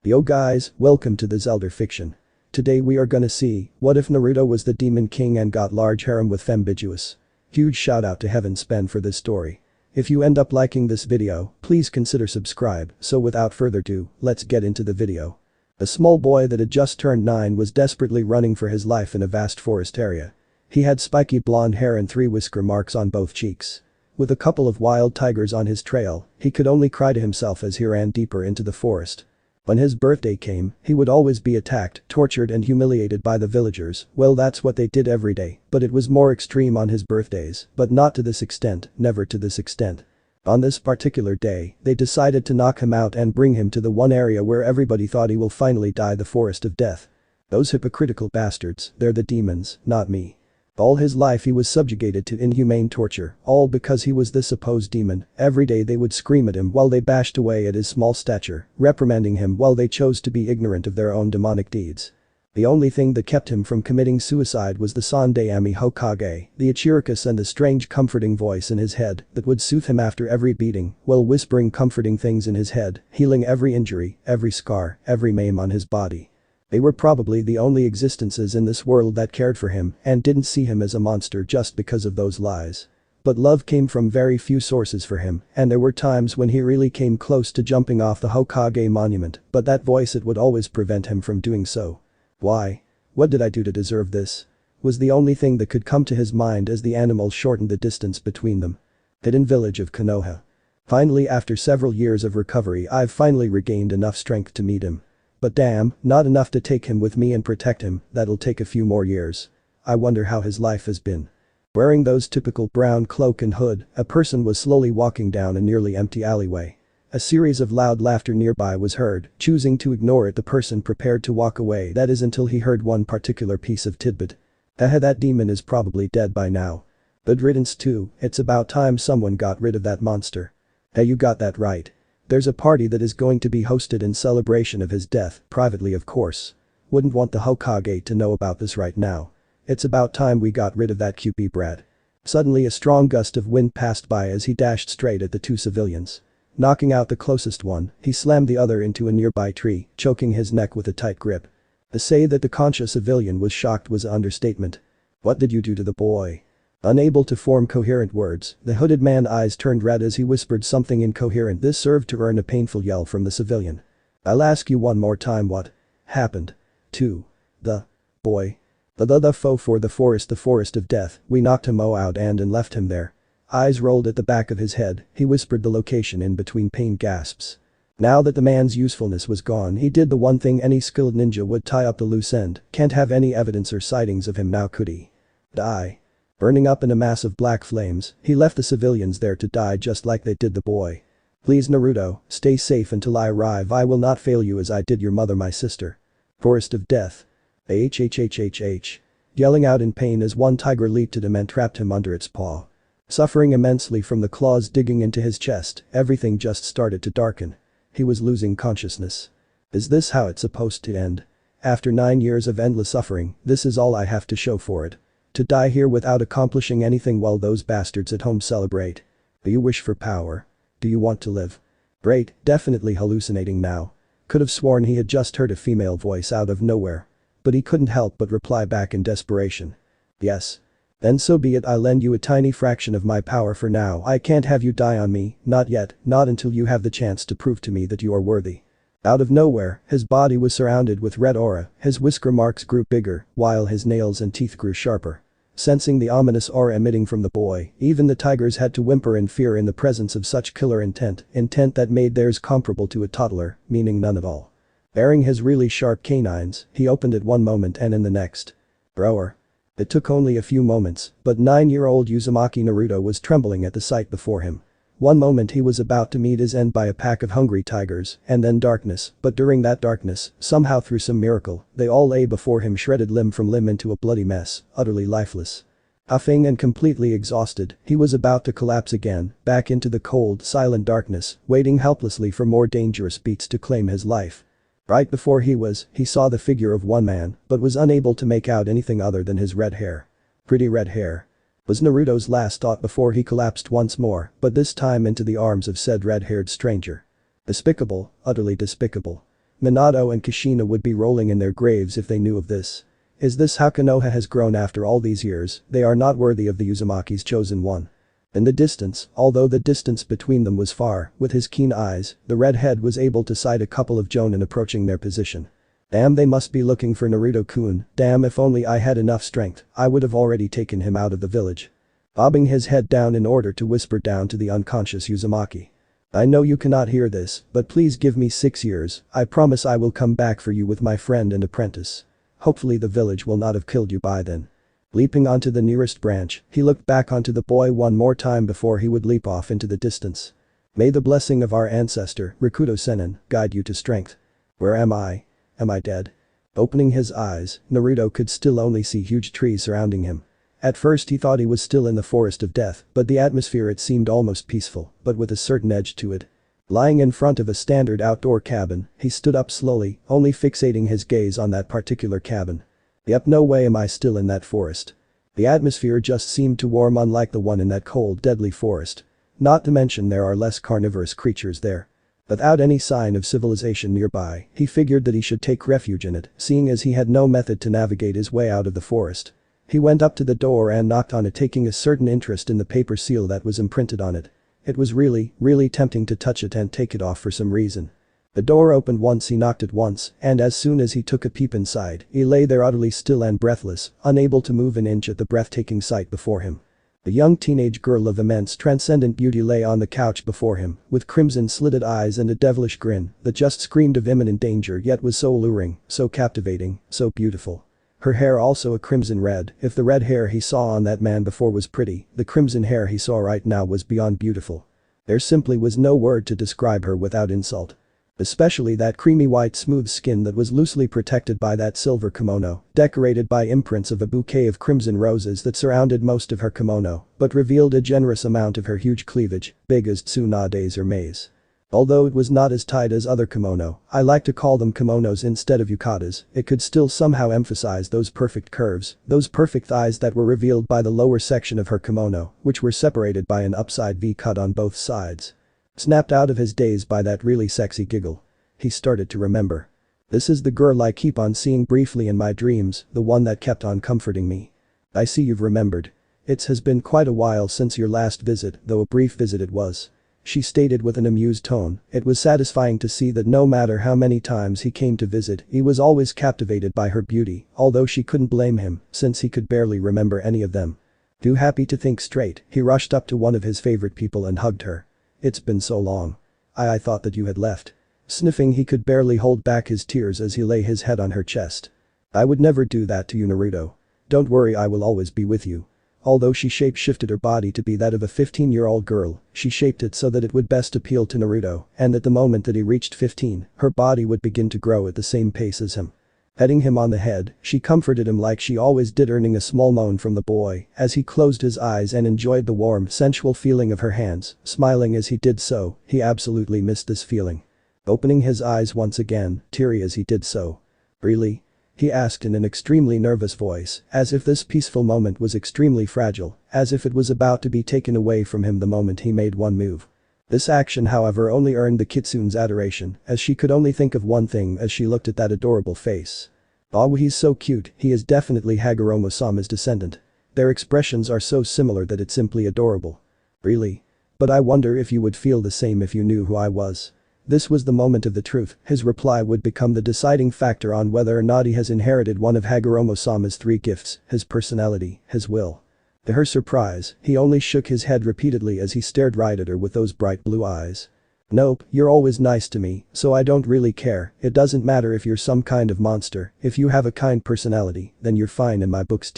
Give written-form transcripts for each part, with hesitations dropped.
Yo guys, welcome to the Zelda fiction. Today we are gonna see, what if Naruto was the Demon King and got large harem with Fem Bijuus? Huge shout out to heavenspen for this story. If you end up liking this video, please consider subscribe, so without further ado, let's get into the video. A small boy that had just turned 9 was desperately running for his life in a vast forest area. He had spiky blonde hair and 3 whisker marks on both cheeks. With a couple of wild tigers on his trail, he could only cry to himself as he ran deeper into the forest. When his birthday came, he would always be attacked, tortured and humiliated by the villagers. Well, that's what they did every day, but it was more extreme on his birthdays, but not to this extent, never to this extent. On this particular day, they decided to knock him out and bring him to the one area where everybody thought he will finally die, the forest of death. Those hypocritical bastards, they're the demons, not me. All his life he was subjugated to inhumane torture, all because he was the supposed demon. Every day they would scream at him while they bashed away at his small stature, reprimanding him while they chose to be ignorant of their own demonic deeds. The only thing that kept him from committing suicide was the Sandaime Hokage, the Ichirikus, and the strange comforting voice in his head that would soothe him after every beating, while whispering comforting things in his head, healing every injury, every scar, every maim on his body. They were probably the only existences in this world that cared for him and didn't see him as a monster just because of those lies. But love came from very few sources for him, and there were times when he really came close to jumping off the Hokage monument, but that voice, it would always prevent him from doing so. Why? What did I do to deserve this? Was the only thing that could come to his mind as the animal shortened the distance between them. Hidden village of Konoha. Finally, after several years of recovery, I've finally regained enough strength to meet him. But damn, not enough to take him with me and protect him. That'll take a few more years. I wonder how his life has been. Wearing those typical brown cloak and hood, a person was slowly walking down a nearly empty alleyway. A series of loud laughter nearby was heard. Choosing to ignore it, the person prepared to walk away, that is until he heard one particular piece of tidbit. That demon is probably dead by now. Good riddance too, it's about time someone got rid of that monster. Hey, you got that right. There's a party that is going to be hosted in celebration of his death, privately of course. Wouldn't want the Hokage to know about this right now. It's about time we got rid of that Kyuubi brat. Suddenly a strong gust of wind passed by as he dashed straight at the 2 civilians. Knocking out the closest one, he slammed the other into a nearby tree, choking his neck with a tight grip. To say that the conscious civilian was shocked was an understatement. What did you do to the boy? Unable to form coherent words, the hooded man's eyes turned red as he whispered something incoherent. This served to earn a painful yell from the civilian. I'll ask you one more time, what happened to the boy? The foe for the forest of death. We knocked him out and left him there. Eyes rolled at the back of his head, he whispered the location in between pained gasps. Now that the man's usefulness was gone, he did the one thing any skilled ninja would: tie up the loose end. Can't have any evidence or sightings of him now, could he? Die. Burning up in a mass of black flames, he left the civilians there to die just like they did the boy. Please Naruto, stay safe until I arrive. I will not fail you as I did your mother, my sister. Forest of death. Hhhhh. Yelling out in pain as one tiger leaped at him and trapped him under its paw. Suffering immensely from the claws digging into his chest, everything just started to darken. He was losing consciousness. Is this how it's supposed to end? After 9 years of endless suffering, this is all I have to show for it. To die here without accomplishing anything while those bastards at home celebrate. Do you wish for power? Do you want to live? Great, definitely hallucinating now. Could have sworn he had just heard a female voice out of nowhere. But he couldn't help but reply back in desperation. Yes. Then so be it, I'll lend you a tiny fraction of my power for now. I can't have you die on me, not yet, not until you have the chance to prove to me that you are worthy. Out of nowhere, his body was surrounded with red aura, his whisker marks grew bigger, while his nails and teeth grew sharper. Sensing the ominous aura emitting from the boy, even the tigers had to whimper in fear in the presence of such killer intent that made theirs comparable to a toddler, meaning none at all. Baring his really sharp canines, he opened it one moment and in the next. Roar. It took only a few moments, but 9-year-old Uzumaki Naruto was trembling at the sight before him. One moment he was about to meet his end by a pack of hungry tigers, and then darkness, but during that darkness, somehow through some miracle, they all lay before him shredded limb from limb into a bloody mess, utterly lifeless. Huffing and completely exhausted, he was about to collapse again, back into the cold, silent darkness, waiting helplessly for more dangerous beats to claim his life. Right before he saw the figure of one man, but was unable to make out anything other than his red hair. Pretty red hair. Was Naruto's last thought before he collapsed once more, but this time into the arms of said red-haired stranger. Despicable, utterly despicable. Minato and Kushina would be rolling in their graves if they knew of this. Is this how Konoha has grown after all these years? They are not worthy of the Uzumaki's chosen one. In the distance, although the distance between them was far, with his keen eyes, the redhead was able to sight a couple of Jonin approaching their position. Damn, they must be looking for Naruto-kun. Damn, if only I had enough strength, I would have already taken him out of the village. Bobbing his head down in order to whisper down to the unconscious Uzumaki. I know you cannot hear this, but please give me 6 years, I promise I will come back for you with my friend and apprentice. Hopefully the village will not have killed you by then. Leaping onto the nearest branch, he looked back onto the boy one more time before he would leap off into the distance. May the blessing of our ancestor, Rikudo Sennin, guide you to strength. Where am I? Am I dead? Opening his eyes, Naruto could still only see huge trees surrounding him. At first he thought he was still in the forest of death, but the atmosphere it seemed almost peaceful, but with a certain edge to it. Lying in front of a standard outdoor cabin, he stood up slowly, only fixating his gaze on that particular cabin. Yep, no way am I still in that forest. The atmosphere just seemed too warm, unlike the one in that cold, deadly forest. Not to mention there are less carnivorous creatures there. Without any sign of civilization nearby, he figured that he should take refuge in it, seeing as he had no method to navigate his way out of the forest. He went up to the door and knocked on it, taking a certain interest in the paper seal that was imprinted on it. It was really tempting to touch it and take it off for some reason. The door opened once, he knocked it once, and as soon as he took a peep inside, he lay there utterly still and breathless, unable to move an inch at the breathtaking sight before him. The young teenage girl of immense transcendent beauty lay on the couch before him, with crimson-slitted eyes and a devilish grin that just screamed of imminent danger yet was so alluring, so captivating, so beautiful. Her hair also a crimson red. If the red hair he saw on that man before was pretty, the crimson hair he saw right now was beyond beautiful. There simply was no word to describe her without insult. Especially that creamy white smooth skin that was loosely protected by that silver kimono, decorated by imprints of a bouquet of crimson roses that surrounded most of her kimono, but revealed a generous amount of her huge cleavage, big as Tsunade's or Mei's. Although it was not as tight as other kimono, I like to call them kimonos instead of yukatas, it could still somehow emphasize those perfect curves, those perfect thighs that were revealed by the lower section of her kimono, which were separated by an upside V cut on both sides. Snapped out of his daze by that really sexy giggle. He started to remember. This is the girl I keep on seeing briefly in my dreams, the one that kept on comforting me. I see you've remembered. It has been quite a while since your last visit, though a brief visit it was. She stated with an amused tone. It was satisfying to see that no matter how many times he came to visit, he was always captivated by her beauty, although she couldn't blame him, since he could barely remember any of them. Too happy to think straight, he rushed up to one of his favorite people and hugged her. It's been so long. I thought that you had left. Sniffing, he could barely hold back his tears as he lay his head on her chest. I would never do that to you, Naruto. Don't worry, I will always be with you. Although she shape-shifted her body to be that of a 15-year-old girl, she shaped it so that it would best appeal to Naruto, and at the moment that he reached 15, her body would begin to grow at the same pace as him. Petting him on the head, she comforted him like she always did, earning a small moan from the boy as he closed his eyes and enjoyed the warm, sensual feeling of her hands, smiling as he did so. He absolutely missed this feeling. Opening his eyes once again, teary as he did so. Really? He asked in an extremely nervous voice, as if this peaceful moment was extremely fragile, as if it was about to be taken away from him the moment he made one move. This action, however, only earned the kitsune's adoration, as she could only think of one thing as she looked at that adorable face. Oh, he's so cute, he is definitely Hagoromo-sama's descendant. Their expressions are so similar that it's simply adorable. Really? But I wonder if you would feel the same if you knew who I was. This was the moment of the truth. His reply would become the deciding factor on whether or not he has inherited one of Hagoromo-sama's 3 gifts, his personality, his will. To her surprise, he only shook his head repeatedly as he stared right at her with those bright blue eyes. Nope, you're always nice to me, so I don't really care. It doesn't matter if you're some kind of monster, if you have a kind personality, then you're fine in my books.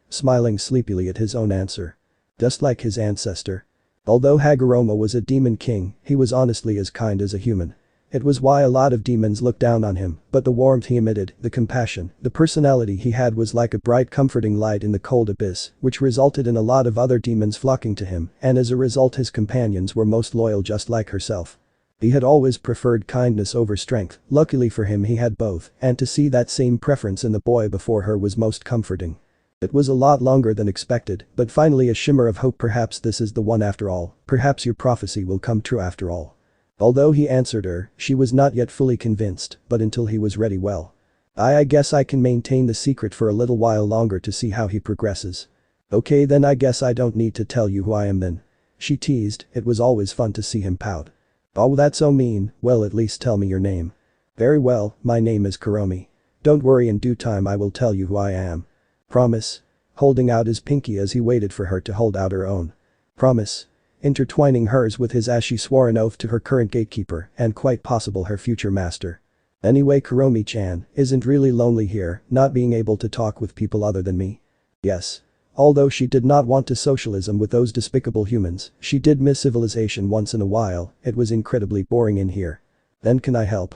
Smiling sleepily at his own answer. Just like his ancestor. Although Hagoromo was a demon king, he was honestly as kind as a human. It was why a lot of demons looked down on him, but the warmth he emitted, the compassion, the personality he had was like a bright comforting light in the cold abyss, which resulted in a lot of other demons flocking to him, and as a result his companions were most loyal just like herself. He had always preferred kindness over strength, luckily for him he had both, and to see that same preference in the boy before her was most comforting. It was a lot longer than expected, but finally a shimmer of hope. Perhaps this is the one after all, perhaps your prophecy will come true after all. Although he answered her, she was not yet fully convinced, but until he was ready, well. I guess I can maintain the secret for a little while longer to see how he progresses. Okay, then I guess I don't need to tell you who I am then. She teased, it was always fun to see him pout. Oh, that's so mean, well at least tell me your name. Very well, my name is Karomi. Don't worry, in due time I will tell you who I am. Promise? Holding out his pinky as he waited for her to hold out her own. Promise? Intertwining hers with his as she swore an oath to her current gatekeeper and quite possible her future master. Anyway, Karomi-chan, isn't really lonely here, not being able to talk with people other than me? Yes. Although she did not want to socialism with those despicable humans, she did miss civilization once in a while, it was incredibly boring in here. Then can I help?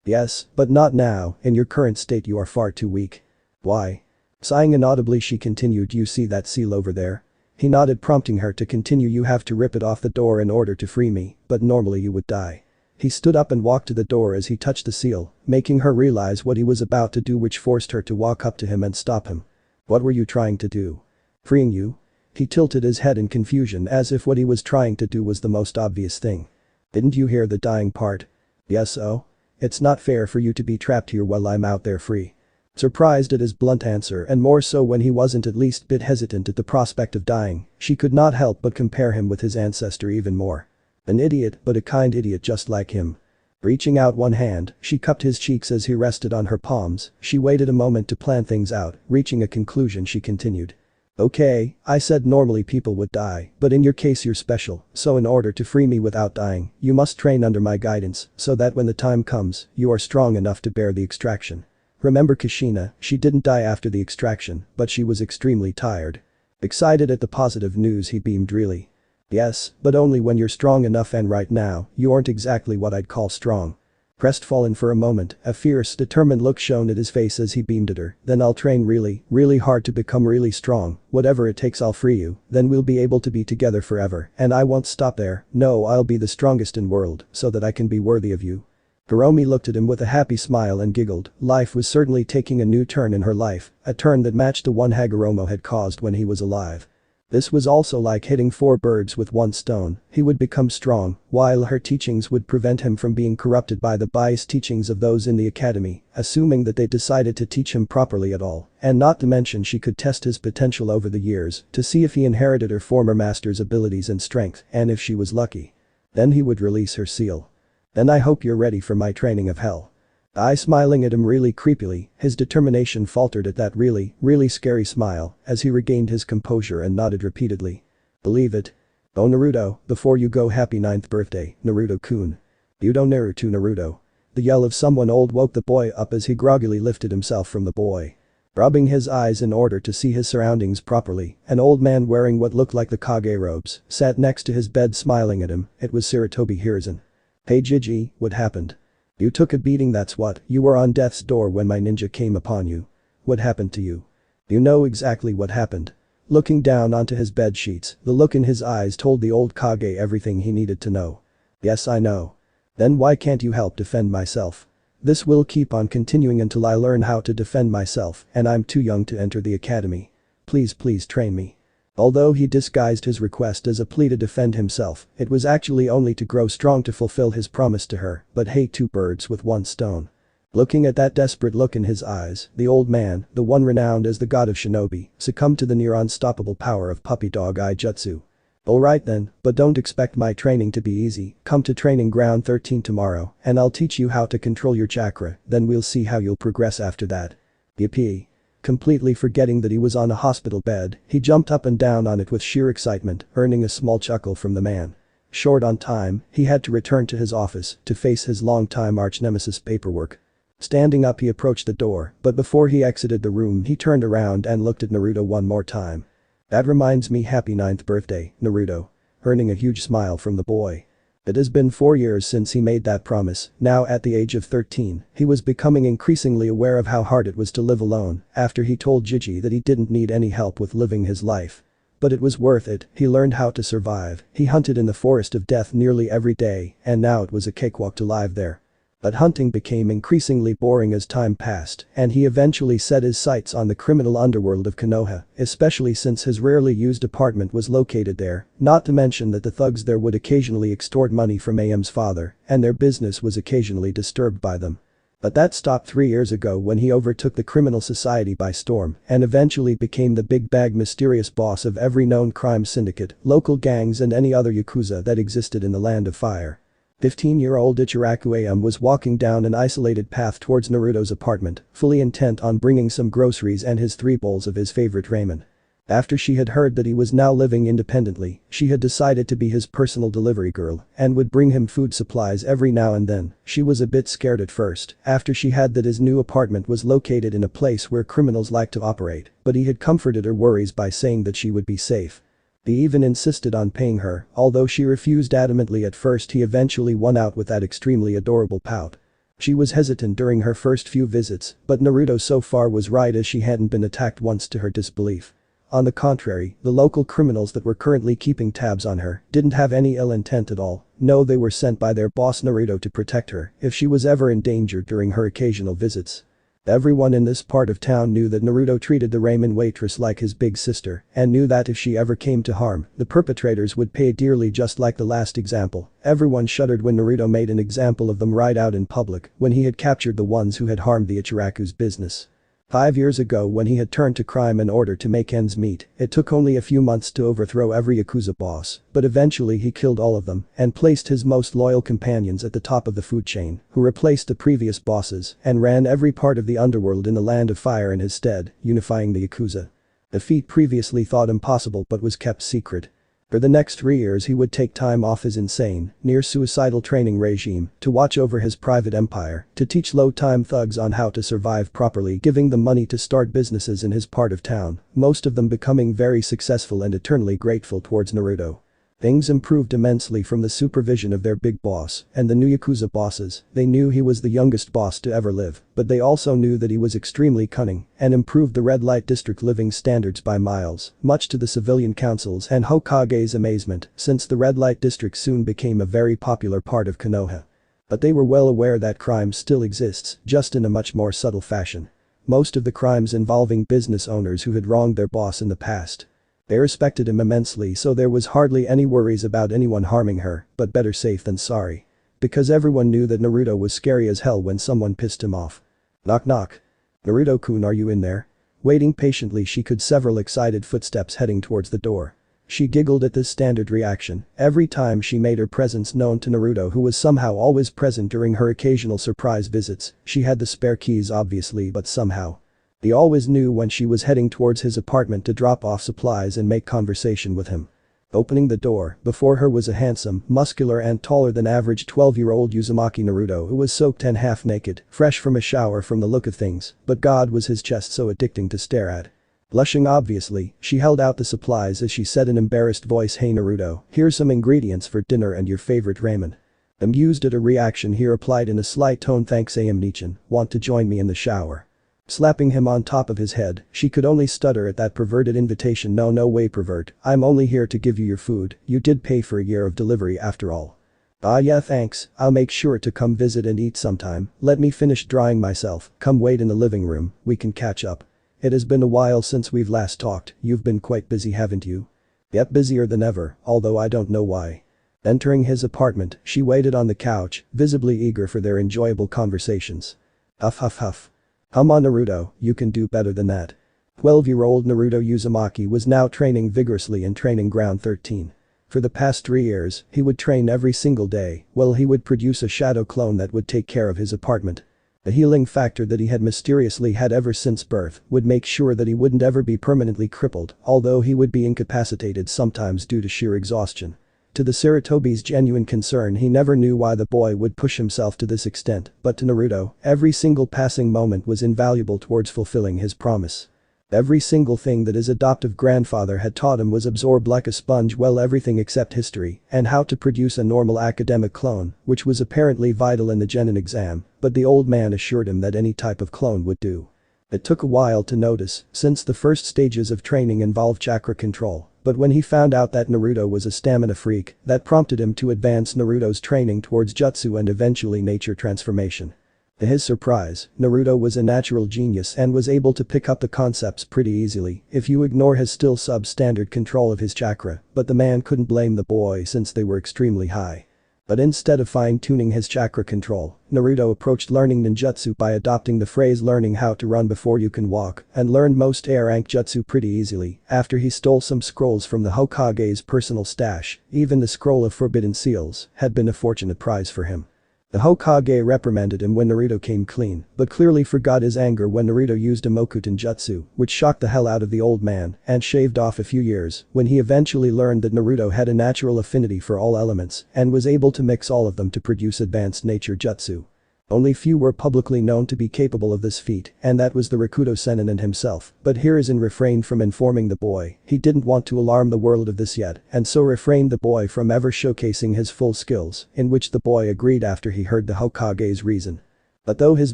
Yes, but not now, in your current state you are far too weak. Why? Sighing inaudibly she continued, you see that seal over there? He nodded, prompting her to continue. You have to rip it off the door in order to free me, but normally you would die. He stood up and walked to the door as he touched the seal, making her realize what he was about to do, which forced her to walk up to him and stop him. What were you trying to do? Freeing you? He tilted his head in confusion as if what he was trying to do was the most obvious thing. Didn't you hear the dying part? Yes, oh? It's not fair for you to be trapped here while I'm out there free. Surprised at his blunt answer, and more so when he wasn't at least bit hesitant at the prospect of dying, she could not help but compare him with his ancestor even more. An idiot, but a kind idiot just like him. Reaching out one hand, she cupped his cheeks as he rested on her palms. She waited a moment to plan things out, reaching a conclusion she continued. Okay, I said normally people would die, but in your case you're special, so in order to free me without dying, you must train under my guidance, so that when the time comes, you are strong enough to bear the extraction. Remember Kushina, she didn't die after the extraction, but she was extremely tired. Excited at the positive news, he beamed. Really? Yes, but only when you're strong enough, and right now, you aren't exactly what I'd call strong. Crestfallen for a moment, a fierce, determined look shone at his face as he beamed at her. Then I'll train really, really hard to become really strong, whatever it takes I'll free you, then we'll be able to be together forever, and I won't stop there, no, I'll be the strongest in world, so that I can be worthy of you. Karomi looked at him with a happy smile and giggled. Life was certainly taking a new turn in her life, a turn that matched the one Hagoromo had caused when he was alive. This was also like hitting 4 birds with 1 stone. He would become strong, while her teachings would prevent him from being corrupted by the biased teachings of those in the academy, assuming that they decided to teach him properly at all, and not to mention she could test his potential over the years to see if he inherited her former master's abilities and strength, and if she was lucky. Then he would release her seal. Then I hope you're ready for my training of hell. I smiling at him really creepily, his determination faltered at that really, really scary smile as he regained his composure and nodded repeatedly. Believe it. Oh Naruto, before you go, happy 9th birthday, Naruto-kun. Yudo Naruto. The yell of someone old woke the boy up as he groggily lifted himself from the boy. Rubbing his eyes in order to see his surroundings properly, an old man wearing what looked like the Kage robes sat next to his bed smiling at him. It was Sarutobi Hiruzen. Hey Gigi, what happened? You took a beating, that's what, you were on death's door when my ninja came upon you. What happened to you? You know exactly what happened. Looking down onto his bed sheets, the look in his eyes told the old Kage everything he needed to know. Yes, I know. Then why can't you help defend myself? This will keep on continuing until I learn how to defend myself, and I'm too young to enter the academy. Please train me. Although he disguised his request as a plea to defend himself, it was actually only to grow strong to fulfill his promise to her, but hey, 2 birds with 1 stone. Looking at that desperate look in his eyes, the old man, the one renowned as the god of Shinobi, succumbed to the near unstoppable power of puppy dog eye jutsu. Alright then, but don't expect my training to be easy. Come to training ground 13 tomorrow, and I'll teach you how to control your chakra, then we'll see how you'll progress after that. Yippee. Completely forgetting that he was on a hospital bed, he jumped up and down on it with sheer excitement, earning a small chuckle from the man. Short on time, he had to return to his office to face his longtime arch-nemesis paperwork. Standing up he approached the door, but before he exited the room he turned around and looked at Naruto one more time. That reminds me, happy 9th birthday, Naruto. Earning a huge smile from the boy. It has been 4 years since he made that promise. Now at the age of 13, he was becoming increasingly aware of how hard it was to live alone after he told Gigi that he didn't need any help with living his life. But it was worth it. He learned how to survive. He hunted in the forest of death nearly every day, and now it was a cakewalk to live there. But hunting became increasingly boring as time passed, and he eventually set his sights on the criminal underworld of Konoha, especially since his rarely used apartment was located there, not to mention that the thugs there would occasionally extort money from AM's father, and their business was occasionally disturbed by them. But that stopped 3 years ago when he overtook the criminal society by storm and eventually became the big bag mysterious boss of every known crime syndicate, local gangs and any other yakuza that existed in the Land of Fire. 15-year-old Ichiraku AM was walking down an isolated path towards Naruto's apartment, fully intent on bringing some groceries and his 3 bowls of his favorite ramen. After she had heard that he was now living independently, she had decided to be his personal delivery girl and would bring him food supplies every now and then. She was a bit scared at first after she had that his new apartment was located in a place where criminals like to operate, but he had comforted her worries by saying that she would be safe. He even insisted on paying her, although she refused adamantly at first. He eventually won out with that extremely adorable pout. She was hesitant during her first few visits, but Naruto so far was right as she hadn't been attacked once to her disbelief. On the contrary, the local criminals that were currently keeping tabs on her didn't have any ill intent at all. No, they were sent by their boss Naruto to protect her if she was ever in danger during her occasional visits. Everyone in this part of town knew that Naruto treated the ramen waitress like his big sister and knew that if she ever came to harm, the perpetrators would pay dearly, just like the last example. Everyone shuddered when Naruto made an example of them right out in public when he had captured the ones who had harmed the Ichiraku's business. 5 years ago when he had turned to crime in order to make ends meet, it took only a few months to overthrow every yakuza boss, but eventually he killed all of them and placed his most loyal companions at the top of the food chain, who replaced the previous bosses and ran every part of the underworld in the Land of Fire in his stead, unifying the yakuza. The feat previously thought impossible but was kept secret. For the next 3 years he would take time off his insane, near-suicidal training regime to watch over his private empire, to teach low-time thugs on how to survive properly, giving them money to start businesses in his part of town, most of them becoming very successful and eternally grateful towards Naruto. Things improved immensely from the supervision of their big boss and the new yakuza bosses. They knew he was the youngest boss to ever live, but they also knew that he was extremely cunning and improved the red light district living standards by miles, much to the civilian council's and Hokage's amazement, since the red light district soon became a very popular part of Konoha. But they were well aware that crime still exists, just in a much more subtle fashion. Most of the crimes involving business owners who had wronged their boss in the past. They respected him immensely, so there was hardly any worries about anyone harming her, but better safe than sorry. Because everyone knew that Naruto was scary as hell when someone pissed him off. Knock knock. Naruto-kun, are you in there? Waiting patiently, she could several excited footsteps heading towards the door. She giggled at this standard reaction every time she made her presence known to Naruto, who was somehow always present during her occasional surprise visits. She had the spare keys obviously, but somehow. He always knew when she was heading towards his apartment to drop off supplies and make conversation with him. Opening the door, before her was a handsome, muscular and taller than average 12-year-old Uzumaki Naruto, who was soaked and half naked, fresh from a shower from the look of things, but God was his chest so addicting to stare at. Blushing obviously, she held out the supplies as she said in embarrassed voice, "Hey Naruto, here's some ingredients for dinner and your favorite ramen." Amused at her reaction, he replied in a slight tone, "Thanks AM Nichan, want to join me in the shower?" Slapping him on top of his head, she could only stutter at that perverted invitation. No way pervert, I'm only here to give you your food, you did pay for a year of delivery after all. Ah yeah, thanks, I'll make sure to come visit and eat sometime, let me finish drying myself, come wait in the living room, we can catch up. It has been a while since we've last talked, you've been quite busy haven't you? Yep, busier than ever, although I don't know why. Entering his apartment, she waited on the couch, visibly eager for their enjoyable conversations. Huff huff huff. Come on Naruto, you can do better than that. 12-year-old Naruto Uzumaki was now training vigorously in training ground 13. For the past 3 years, he would train every single day, while he would produce a shadow clone that would take care of his apartment. The healing factor that he had mysteriously had ever since birth would make sure that he wouldn't ever be permanently crippled, although he would be incapacitated sometimes due to sheer exhaustion. To the Sarutobi's genuine concern, he never knew why the boy would push himself to this extent, but to Naruto, every single passing moment was invaluable towards fulfilling his promise. Every single thing that his adoptive grandfather had taught him was absorbed like a sponge, well, everything except history and how to produce a normal academic clone, which was apparently vital in the Genin exam, but the old man assured him that any type of clone would do. It took a while to notice, since the first stages of training involved chakra control, But when he found out that Naruto was a stamina freak, that prompted him to advance Naruto's training towards jutsu and eventually nature transformation. To his surprise, Naruto was a natural genius and was able to pick up the concepts pretty easily if you ignore his still substandard control of his chakra, but the man couldn't blame the boy since they were extremely high. But instead of fine-tuning his chakra control, Naruto approached learning ninjutsu by adopting the phrase learning how to run before you can walk and learned most A-rank jutsu pretty easily after he stole some scrolls from the Hokage's personal stash. Even the scroll of forbidden seals had been a fortunate prize for him. The Hokage reprimanded him when Naruto came clean, but clearly forgot his anger when Naruto used Imokuten jutsu, which shocked the hell out of the old man and shaved off a few years when he eventually learned that Naruto had a natural affinity for all elements and was able to mix all of them to produce advanced nature jutsu. Only few were publicly known to be capable of this feat, and that was the Rikudo Sennin and himself, but Hiruzen refrained from informing the boy. He didn't want to alarm the world of this yet, and so refrained the boy from ever showcasing his full skills, in which the boy agreed after he heard the Hokage's reason. But though his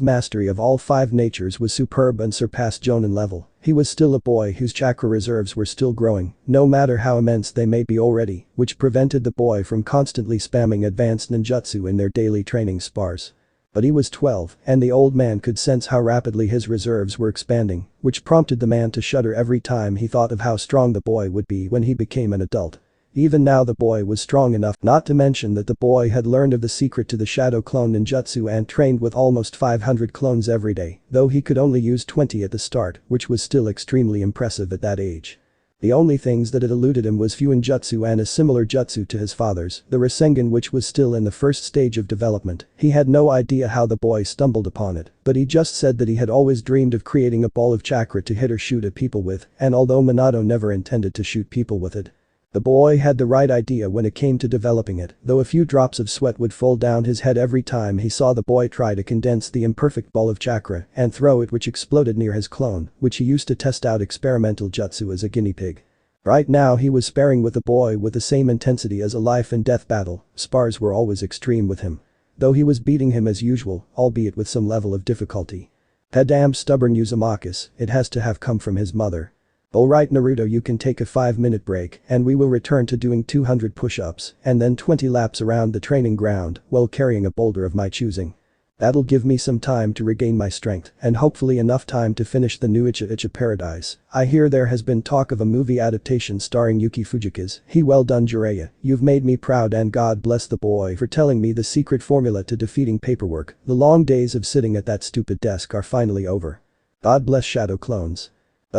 mastery of all 5 natures was superb and surpassed Jonin level, he was still a boy whose chakra reserves were still growing, no matter how immense they may be already, which prevented the boy from constantly spamming advanced ninjutsu in their daily training spars. But he was 12, and the old man could sense how rapidly his reserves were expanding, which prompted the man to shudder every time he thought of how strong the boy would be when he became an adult. Even now the boy was strong enough, not to mention that the boy had learned of the secret to the shadow clone ninjutsu and trained with almost 500 clones every day, though he could only use 20 at the start, which was still extremely impressive at that age. The only things that had eluded him was Fuinjutsu and a similar jutsu to his father's, the Rasengan, which was still in the first stage of development. He had no idea how the boy stumbled upon it, but he just said that he had always dreamed of creating a ball of chakra to hit or shoot at people with, and although Minato never intended to shoot people with it, the boy had the right idea when it came to developing it, though a few drops of sweat would fall down his head every time he saw the boy try to condense the imperfect ball of chakra and throw it, which exploded near his clone, which he used to test out experimental jutsu as a guinea pig. Right now he was sparring with the boy with the same intensity as a life and death battle. Spars were always extreme with him. Though he was beating him as usual, albeit with some level of difficulty. That damn stubborn Uzumaki, it has to have come from his mother. Alright Naruto, you can take a 5-minute break and we will return to doing 200 push-ups and then 20 laps around the training ground while carrying a boulder of my choosing. That'll give me some time to regain my strength and hopefully enough time to finish the new Uchiha Paradise. I hear there has been talk of a movie adaptation starring Yuki Fujikawa. Well done Jiraiya, you've made me proud and God bless the boy for telling me the secret formula to defeating paperwork. The long days of sitting at that stupid desk are finally over. God bless shadow clones.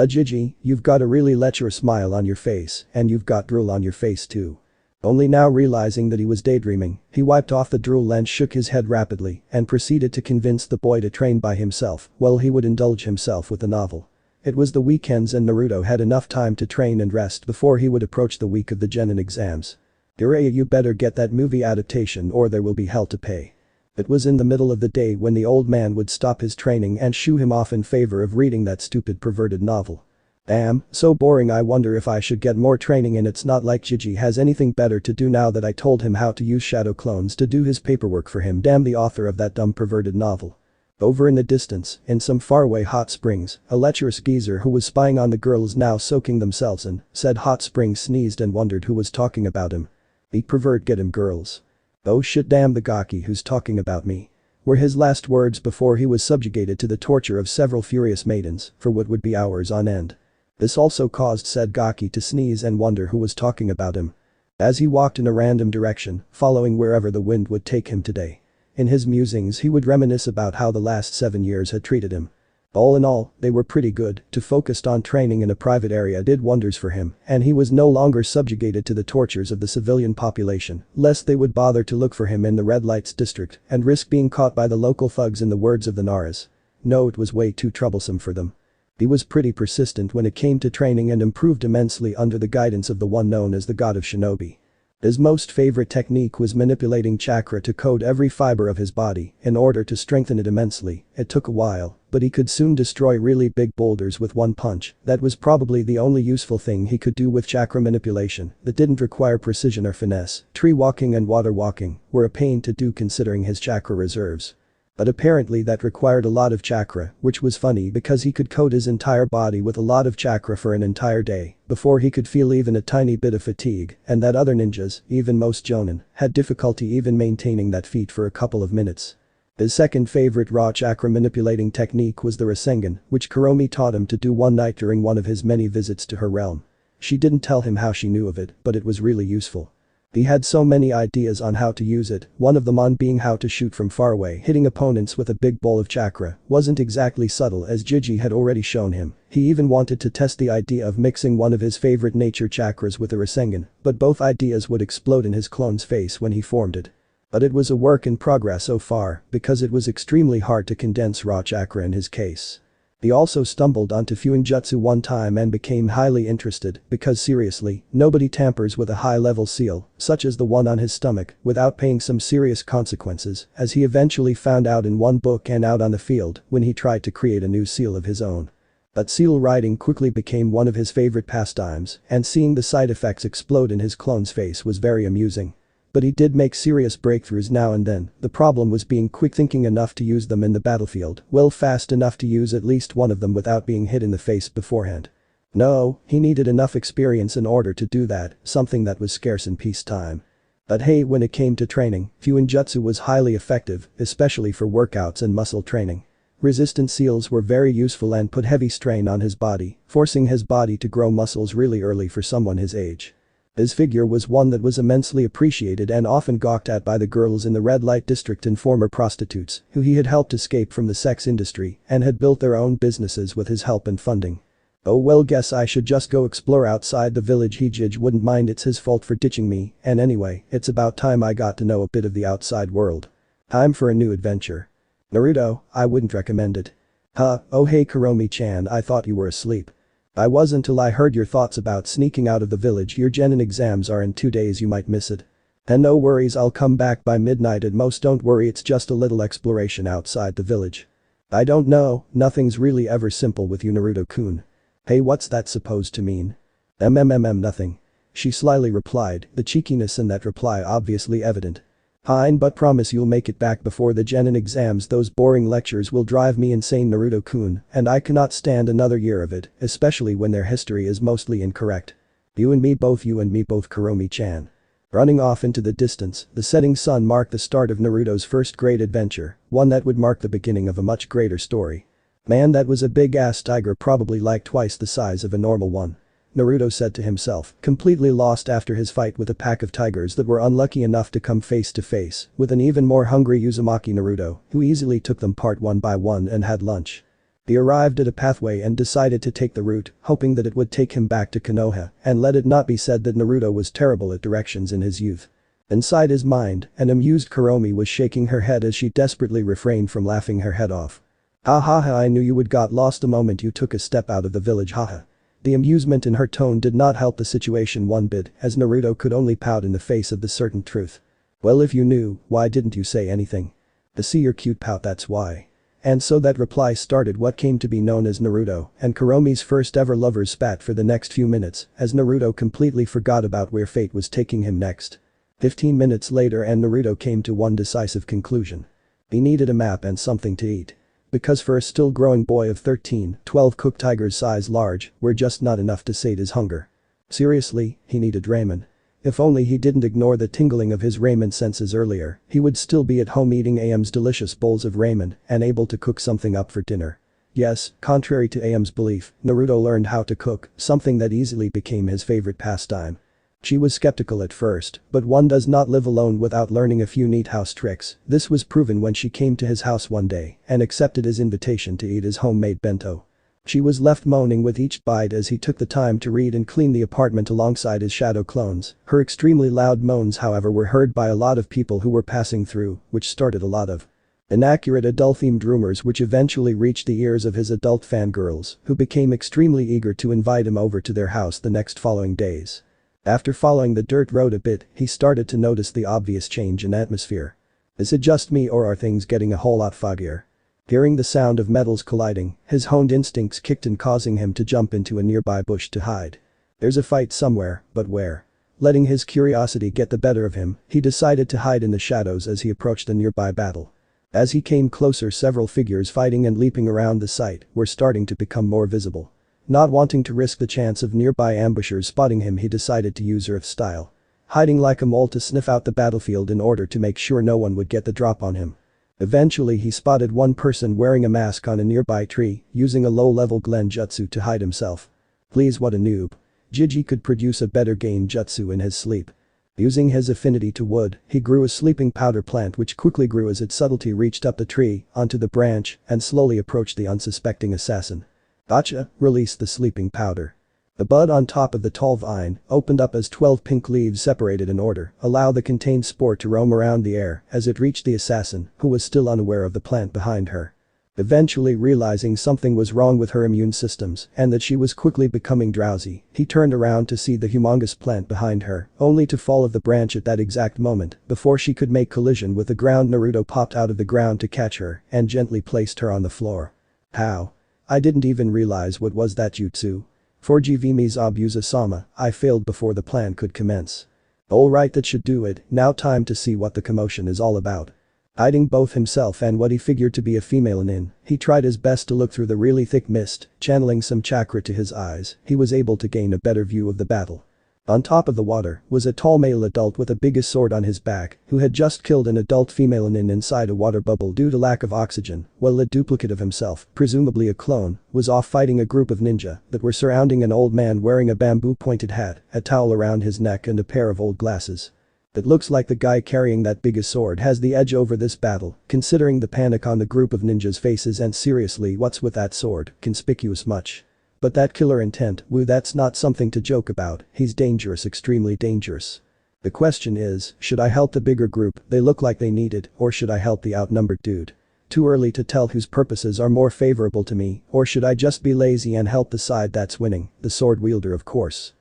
Gigi, you've got a really lecherous smile on your face and you've got drool on your face too. Only now realizing that he was daydreaming, he wiped off the drool and shook his head rapidly and proceeded to convince the boy to train by himself while he would indulge himself with a novel. It was the weekends and Naruto had enough time to train and rest before he would approach the week of the Genin exams. Jiraiya, you better get that movie adaptation or there will be hell to pay. It was in the middle of the day when the old man would stop his training and shoo him off in favor of reading that stupid perverted novel. Damn, so boring. I wonder if I should get more training in. It's not like Gigi has anything better to do now that I told him how to use shadow clones to do his paperwork for him. Damn the author of that dumb perverted novel. Over in the distance, in some faraway hot springs, a lecherous geezer who was spying on the girls now soaking themselves in said hot springs sneezed and wondered who was talking about him. The pervert, get him girls. Oh shit, damn the gaki who's talking about me. Were his last words before he was subjugated to the torture of several furious maidens for what would be hours on end. This also caused said gaki to sneeze and wonder who was talking about him. As he walked in a random direction, following wherever the wind would take him today. In his musings he would reminisce about how the last 7 years had treated him. All in all, they were pretty good. To focus on training in a private area did wonders for him, and he was no longer subjugated to the tortures of the civilian population, lest they would bother to look for him in the red lights district and risk being caught by the local thugs in the words of the Naras. No, it was way too troublesome for them. He was pretty persistent when it came to training and improved immensely under the guidance of the one known as the God of Shinobi. His most favorite technique was manipulating chakra to coat every fiber of his body in order to strengthen it immensely. It took a while, but he could soon destroy really big boulders with one punch. That was probably the only useful thing he could do with chakra manipulation that didn't require precision or finesse. Tree walking and water walking were a pain to do considering his chakra reserves. But apparently that required a lot of chakra, which was funny because he could coat his entire body with a lot of chakra for an entire day before he could feel even a tiny bit of fatigue, and that other ninjas, even most jonin, had difficulty even maintaining that feat for a couple of minutes. His second favorite raw chakra manipulating technique was the Rasengan, which Karomi taught him to do one night during one of his many visits to her realm. She didn't tell him how she knew of it, but it was really useful. He had so many ideas on how to use it, one of them on being how to shoot from far away. Hitting opponents with a big bowl of chakra wasn't exactly subtle, as Gigi had already shown him. He even wanted to test the idea of mixing one of his favorite nature chakras with a Rasengan, but both ideas would explode in his clone's face when he formed it. But it was a work in progress so far, because it was extremely hard to condense raw chakra in his case. He also stumbled onto Fuinjutsu one time and became highly interested, because seriously, nobody tampers with a high-level seal, such as the one on his stomach, without paying some serious consequences, as he eventually found out in one book and out on the field when he tried to create a new seal of his own. But seal riding quickly became one of his favorite pastimes, and seeing the side effects explode in his clone's face was very amusing. But he did make serious breakthroughs now and then. The problem was being quick-thinking enough to use them in the battlefield, well, fast enough to use at least one of them without being hit in the face beforehand. No, he needed enough experience in order to do that, something that was scarce in peacetime. But hey, when it came to training, Fuinjutsu was highly effective, especially for workouts and muscle training. Resistant seals were very useful and put heavy strain on his body, forcing his body to grow muscles really early for someone his age. His figure was one that was immensely appreciated and often gawked at by the girls in the red light district and former prostitutes who he had helped escape from the sex industry and had built their own businesses with his help and funding. Oh well, guess I should just go explore outside the village. Hij wouldn't mind, it's his fault for ditching me, and anyway, it's about time I got to know a bit of the outside world. Time for a new adventure. Naruto, I wouldn't recommend it. Huh, oh hey Karomi-chan, I thought you were asleep. I was until I heard your thoughts about sneaking out of the village. Your Genin exams are in 2 days, you might miss it. And no worries, I'll come back by midnight at most, don't worry, it's just a little exploration outside the village. I don't know, nothing's really ever simple with you, Naruto-kun. Hey, what's that supposed to mean? Nothing. She slyly replied, the cheekiness in that reply obviously evident. Fine, but promise you'll make it back before the Genin exams. Those boring lectures will drive me insane, Naruto-kun, and I cannot stand another year of it, especially when their history is mostly incorrect. You and me both, Karomi-chan. Running off into the distance, the setting sun marked the start of Naruto's first great adventure, one that would mark the beginning of a much greater story. Man, that was a big-ass tiger, probably like twice the size of a normal one. Naruto said to himself, completely lost after his fight with a pack of tigers that were unlucky enough to come face to face with an even more hungry Uzumaki Naruto, who easily took them apart one by one and had lunch. He arrived at a pathway and decided to take the route, hoping that it would take him back to Konoha, and let it not be said that Naruto was terrible at directions in his youth. Inside his mind, an amused Karomi was shaking her head as she desperately refrained from laughing her head off. Ha ha ha, I knew you would got lost the moment you took a step out of the village, haha. The amusement in her tone did not help the situation one bit, as Naruto could only pout in the face of the certain truth. Well, if you knew, why didn't you say anything? To see your cute pout, that's why. And so that reply started what came to be known as Naruto and Karomi's first ever lover's spat for the next few minutes, as Naruto completely forgot about where fate was taking him next. 15 minutes later and Naruto came to one decisive conclusion. He needed a map and something to eat. Because for a still growing boy of 13, 12 cooked tigers size large were just not enough to sate his hunger. Seriously, he needed ramen. If only he didn't ignore the tingling of his ramen senses earlier, he would still be at home eating AM's delicious bowls of ramen and able to cook something up for dinner. Yes, contrary to AM's belief, Naruto learned how to cook, something that easily became his favorite pastime. She was skeptical at first, but one does not live alone without learning a few neat house tricks. This was proven when she came to his house one day and accepted his invitation to eat his homemade bento. She was left moaning with each bite as he took the time to read and clean the apartment alongside his shadow clones. Her extremely loud moans, however, were heard by a lot of people who were passing through, which started a lot of inaccurate adult-themed rumors which eventually reached the ears of his adult fangirls, who became extremely eager to invite him over to their house the next following days. After following the dirt road a bit, he started to notice the obvious change in atmosphere. Is it just me, or are things getting a whole lot foggier? Hearing the sound of metals colliding, his honed instincts kicked in, causing him to jump into a nearby bush to hide. There's a fight somewhere, but where? Letting his curiosity get the better of him, he decided to hide in the shadows as he approached the nearby battle. As he came closer, several figures fighting and leaping around the site were starting to become more visible. Not wanting to risk the chance of nearby ambushers spotting him, he decided to use Earth style. Hiding like a mole to sniff out the battlefield in order to make sure no one would get the drop on him. Eventually he spotted one person wearing a mask on a nearby tree, using a low-level Glen jutsu to hide himself. Please, what a noob. Gigi could produce a better Gain jutsu in his sleep. Using his affinity to wood, he grew a sleeping powder plant which quickly grew as its subtlety reached up the tree, onto the branch, and slowly approached the unsuspecting assassin. Gotcha, released the sleeping powder. The bud on top of the tall vine opened up as 12 pink leaves separated in order, allow the contained spore to roam around the air as it reached the assassin, who was still unaware of the plant behind her. Eventually realizing something was wrong with her immune systems and that she was quickly becoming drowsy, he turned around to see the humongous plant behind her, only to fall off the branch at that exact moment. Before she could make collision with the ground, Naruto popped out of the ground to catch her and gently placed her on the floor. How? I didn't even realize what was that jutsu. Forgive me Zabuza-sama, I failed before the plan could commence. Alright, that should do it, now time to see what the commotion is all about. Hiding both himself and what he figured to be a female nin, he tried his best to look through the really thick mist, channeling some chakra to his eyes. He was able to gain a better view of the battle. On top of the water was a tall male adult with a biggest sword on his back, who had just killed an adult female nin inside a water bubble due to lack of oxygen, while a duplicate of himself, presumably a clone, was off fighting a group of ninja that were surrounding an old man wearing a bamboo-pointed hat, a towel around his neck and a pair of old glasses. It looks like the guy carrying that biggest sword has the edge over this battle, considering the panic on the group of ninjas' faces, and seriously, what's with that sword, conspicuous much. But that killer intent, woo, that's not something to joke about. He's dangerous, extremely dangerous. The question is, should I help the bigger group they look like they need it, or should I help the outnumbered dude? Too early to tell whose purposes are more favorable to me, or should I just be lazy and help the side that's winning, the sword wielder of course.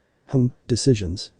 Decisions.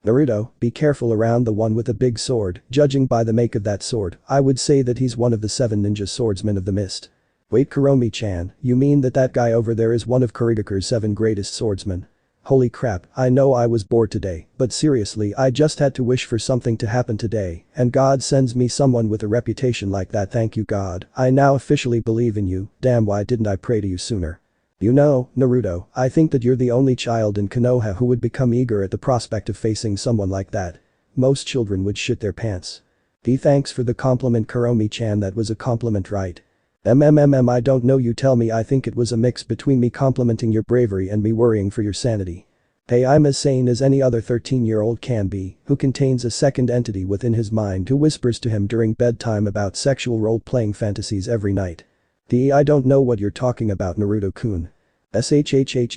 Naruto, be careful around the one with a big sword. Judging by the make of that sword, I would say that he's one of the 7 ninja swordsmen of the mist. Wait, Karomi-chan, you mean that guy over there is one of Karigaku's 7 greatest swordsmen? Holy crap, I know I was bored today, but seriously, I just had to wish for something to happen today, and God sends me someone with a reputation like that. Thank you God, I now officially believe in you. Damn, why didn't I pray to you sooner? You know, Naruto, I think that you're the only child in Konoha who would become eager at the prospect of facing someone like that. Most children would shit their pants. Thanks for the compliment, Karomi-chan, that was a compliment, right? I don't know, you tell me. I think it was a mix between me complimenting your bravery and me worrying for your sanity. Hey, I'm as sane as any other 13-year-old can be, who contains a second entity within his mind who whispers to him during bedtime about sexual role-playing fantasies every night. I don't know what you're talking about, Naruto-kun.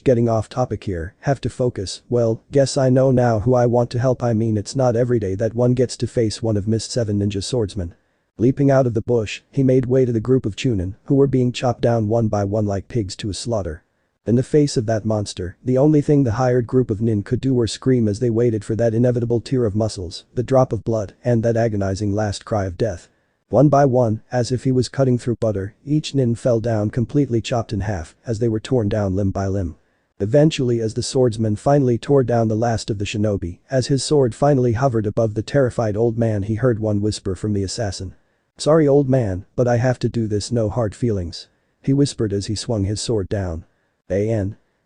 Getting off topic here, have to focus. Well, guess I know now who I want to help. I mean, it's not every day that one gets to face one of Mist's 7 ninja swordsmen. Leaping out of the bush, he made way to the group of chunin, who were being chopped down one by one like pigs to a slaughter. In the face of that monster, the only thing the hired group of nin could do were scream as they waited for that inevitable tear of muscles, the drop of blood, and that agonizing last cry of death. One by one, as if he was cutting through butter, each nin fell down completely chopped in half as they were torn down limb by limb. Eventually, as the swordsman finally tore down the last of the shinobi, as his sword finally hovered above the terrified old man, he heard one whisper from the assassin. Sorry old man, but I have to do this, no hard feelings. He whispered as he swung his sword down.